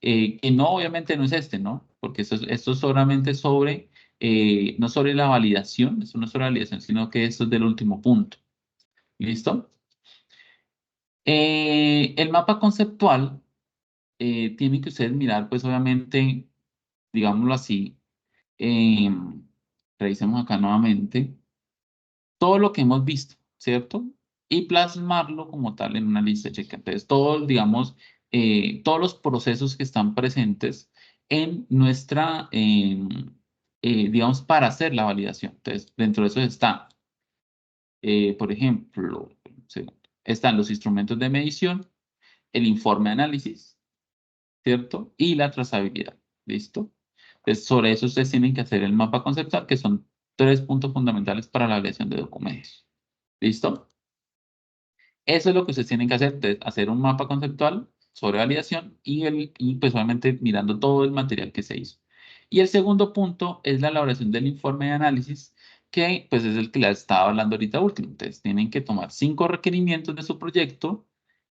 Speaker 1: que no, obviamente no es este, ¿no? Porque esto es solamente sobre, no sobre la validación, eso no es sobre la validación, sino que esto es del último punto. ¿Listo? El mapa conceptual tienen que ustedes mirar, pues obviamente, digámoslo así, eh, revisemos acá nuevamente, todo lo que hemos visto, ¿cierto? Y plasmarlo como tal en una lista de chequeo. Entonces, todos, digamos, todos los procesos que están presentes en nuestra, digamos, para hacer la validación. Entonces, dentro de eso está, por ejemplo, están los instrumentos de medición, el informe de análisis, ¿cierto? Y la trazabilidad, ¿listo? Entonces, sobre eso ustedes tienen que hacer el mapa conceptual, que son 3 puntos fundamentales para la validación de documentos. ¿Listo? Eso es lo que ustedes tienen que hacer, hacer un mapa conceptual sobre validación y pues obviamente mirando todo el material que se hizo. Y el segundo punto es la elaboración del informe de análisis, que pues es el que les estaba hablando ahorita último. Entonces tienen que tomar 5 requerimientos de su proyecto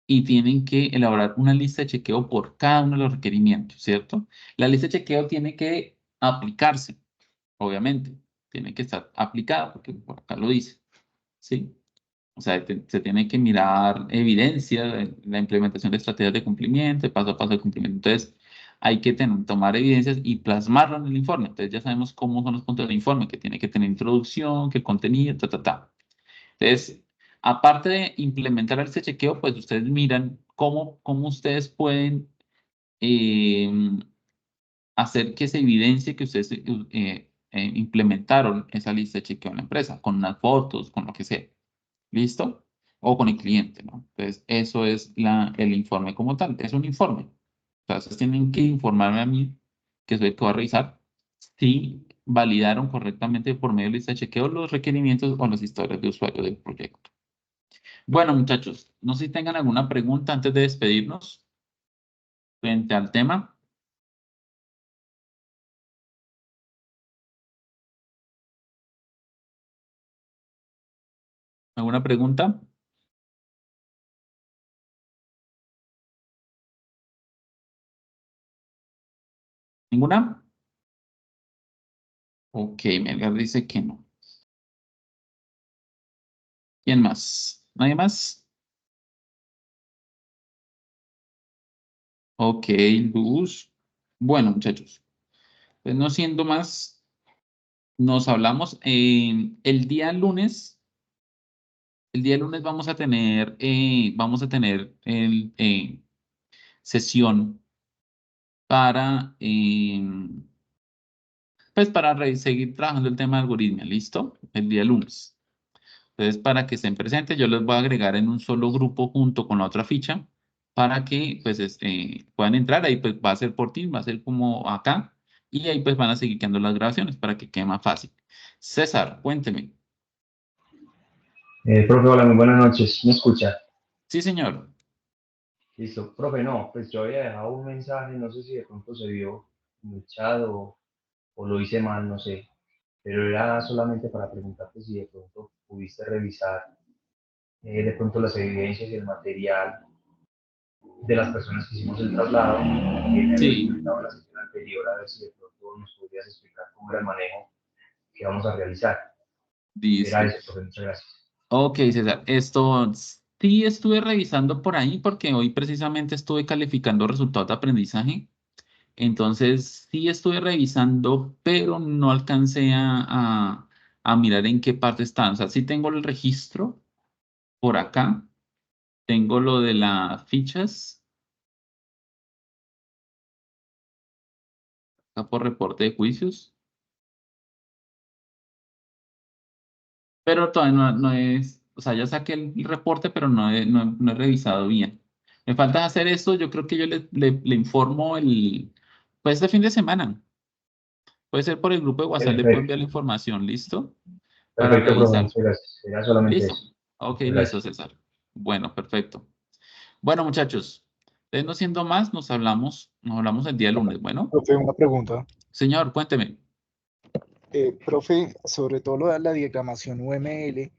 Speaker 1: y tienen que elaborar una lista de chequeo por cada uno de los requerimientos, ¿cierto? La lista de chequeo tiene que aplicarse, obviamente, tiene que estar aplicada porque por acá lo dice, ¿sí? O sea, se tiene que mirar evidencia de la implementación de estrategias de cumplimiento, de paso a paso de cumplimiento. Entonces, hay que tomar evidencias y plasmarlo en el informe. Entonces, ya sabemos cómo son los puntos del informe, que tiene que tener introducción, que contenido, ta, ta, ta. Entonces, aparte de implementar este chequeo, pues ustedes miran cómo ustedes pueden eh, hacer que se evidencie que ustedes implementaron esa lista de chequeo en la empresa, con unas fotos, con lo que sea. ¿Listo? O con el cliente, ¿no? Entonces, eso es el informe como tal. Es un informe. Entonces, tienen que informarme a mí, que soy el que va a revisar, si validaron correctamente por medio de lista de chequeo los requerimientos o las historias de usuario del proyecto. Bueno, muchachos, no sé si tengan alguna pregunta antes de despedirnos frente al tema. ¿Alguna pregunta? ¿Ninguna? Ok, Melgar dice que no. ¿Quién más? ¿Nadie más? Ok, Luz. Bueno, muchachos, pues no siendo más, nos hablamos el día lunes vamos a tener sesión para, pues para seguir trabajando el tema de algoritmia, ¿listo? El día lunes. Entonces, para que estén presentes, yo los voy a agregar en un solo grupo junto con la otra ficha para que pues puedan entrar. Ahí pues va a ser por Teams, va a ser como acá y ahí pues van a seguir quedando las grabaciones para que quede más fácil. César, cuénteme.
Speaker 3: Profe, hola, muy buenas noches. ¿Me escucha?
Speaker 1: Sí, señor.
Speaker 3: Listo. Profe, no, pues yo había dejado un mensaje, no sé si de pronto se vio en el chat o lo hice mal, no sé. Pero era solamente para preguntarte si de pronto pudiste revisar de pronto las evidencias y el material de las personas que hicimos el traslado y me habías
Speaker 1: Sí,
Speaker 3: comentado en la sesión anterior a ver si de pronto nos podrías explicar cómo era el manejo que vamos a realizar. Era
Speaker 1: listo.
Speaker 3: eso, profe, muchas gracias.
Speaker 1: Ok, César, esto sí estuve revisando por ahí porque hoy precisamente estuve calificando resultados de aprendizaje. Entonces, sí estuve revisando, pero no alcancé a mirar en qué parte están. O sea, sí tengo el registro por acá, tengo lo de las fichas, acá por reporte de juicios, pero todavía no es, o sea, ya saqué el reporte, pero no he revisado bien. Me falta hacer esto, yo creo que yo le informo pues este fin de semana. Puede ser por el grupo de WhatsApp, le puedo
Speaker 3: Perfecto,
Speaker 1: enviar la información, ¿listo? Para
Speaker 3: perfecto, profe,
Speaker 1: revisar.
Speaker 3: muchas gracias. Era solamente
Speaker 1: ¿Listo?
Speaker 3: eso.
Speaker 1: Ok,
Speaker 3: Muchas
Speaker 1: listo,
Speaker 3: gracias.
Speaker 1: César. Bueno, perfecto. Bueno, muchachos, no siendo más, nos hablamos el día lunes. Bueno,
Speaker 4: Profe, una pregunta.
Speaker 1: señor, cuénteme.
Speaker 4: Profe, sobre todo lo de la diagramación UML, ¿es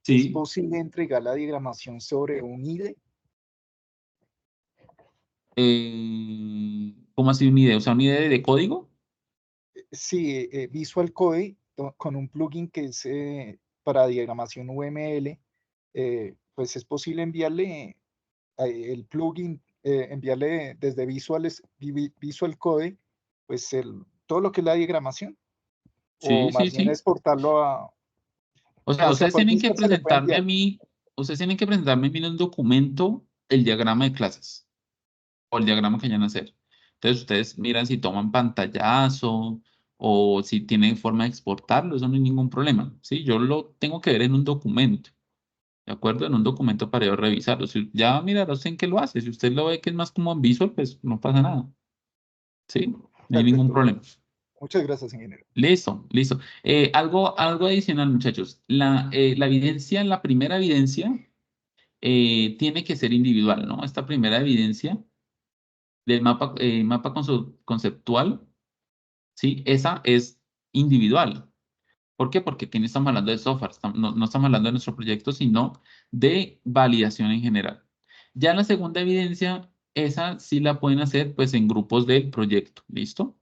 Speaker 1: Sí,
Speaker 4: posible entregar la diagramación sobre un IDE?
Speaker 1: ¿Cómo así una idea? O sea, una idea de código.
Speaker 4: Sí, Visual Code con un plugin que es para diagramación UML, pues es posible enviarle el plugin, enviarle desde Visual Code, pues todo lo que es la diagramación.
Speaker 1: Sí,
Speaker 4: o más
Speaker 1: sí,
Speaker 4: bien
Speaker 1: sí.
Speaker 4: exportarlo a...
Speaker 1: O sea,
Speaker 4: ¿Hacia
Speaker 1: ustedes
Speaker 4: cuál
Speaker 1: tienen que
Speaker 4: vista se le puede
Speaker 1: presentarme a
Speaker 4: enviar?
Speaker 1: mí, ustedes tienen que presentarme a mí en un documento el diagrama de clases o el diagrama que vayan a hacer. Entonces ustedes miran si toman pantallazo o si tienen forma de exportarlo, eso no hay ningún problema. Sí, yo lo tengo que ver en un documento, ¿de acuerdo? En un documento para yo revisarlo. Si, ya mirará usted en qué lo hace. Si usted lo ve que es más como en visual, pues no pasa nada. Sí, no hay ningún
Speaker 4: Perfecto.
Speaker 1: problema.
Speaker 4: Muchas gracias, ingeniero.
Speaker 1: Listo, listo. Algo adicional, muchachos. La evidencia, la primera evidencia tiene que ser individual, ¿no? Esta primera evidencia del mapa conceptual, ¿sí? Esa es individual. ¿Por qué? Porque aquí no estamos hablando de software, no estamos hablando de nuestro proyecto, sino de validación en general. Ya la segunda evidencia, esa sí la pueden hacer pues en grupos del proyecto, ¿listo?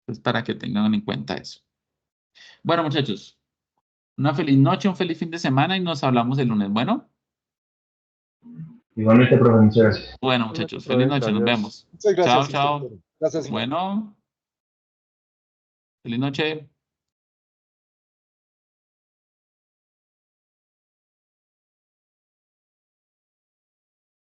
Speaker 1: Pues para que tengan en cuenta eso. Bueno, muchachos, una feliz noche, un feliz fin de semana y nos hablamos el lunes. Bueno,
Speaker 3: Igualmente, profe, muchas gracias.
Speaker 1: bueno,
Speaker 2: Igualmente,
Speaker 1: muchachos, feliz
Speaker 2: profe,
Speaker 1: noche, nos
Speaker 2: gracias.
Speaker 1: vemos.
Speaker 4: Muchas
Speaker 1: Chao,
Speaker 4: gracias,
Speaker 1: chao.
Speaker 4: inspector. Gracias, ingeniero.
Speaker 1: Bueno, feliz noche.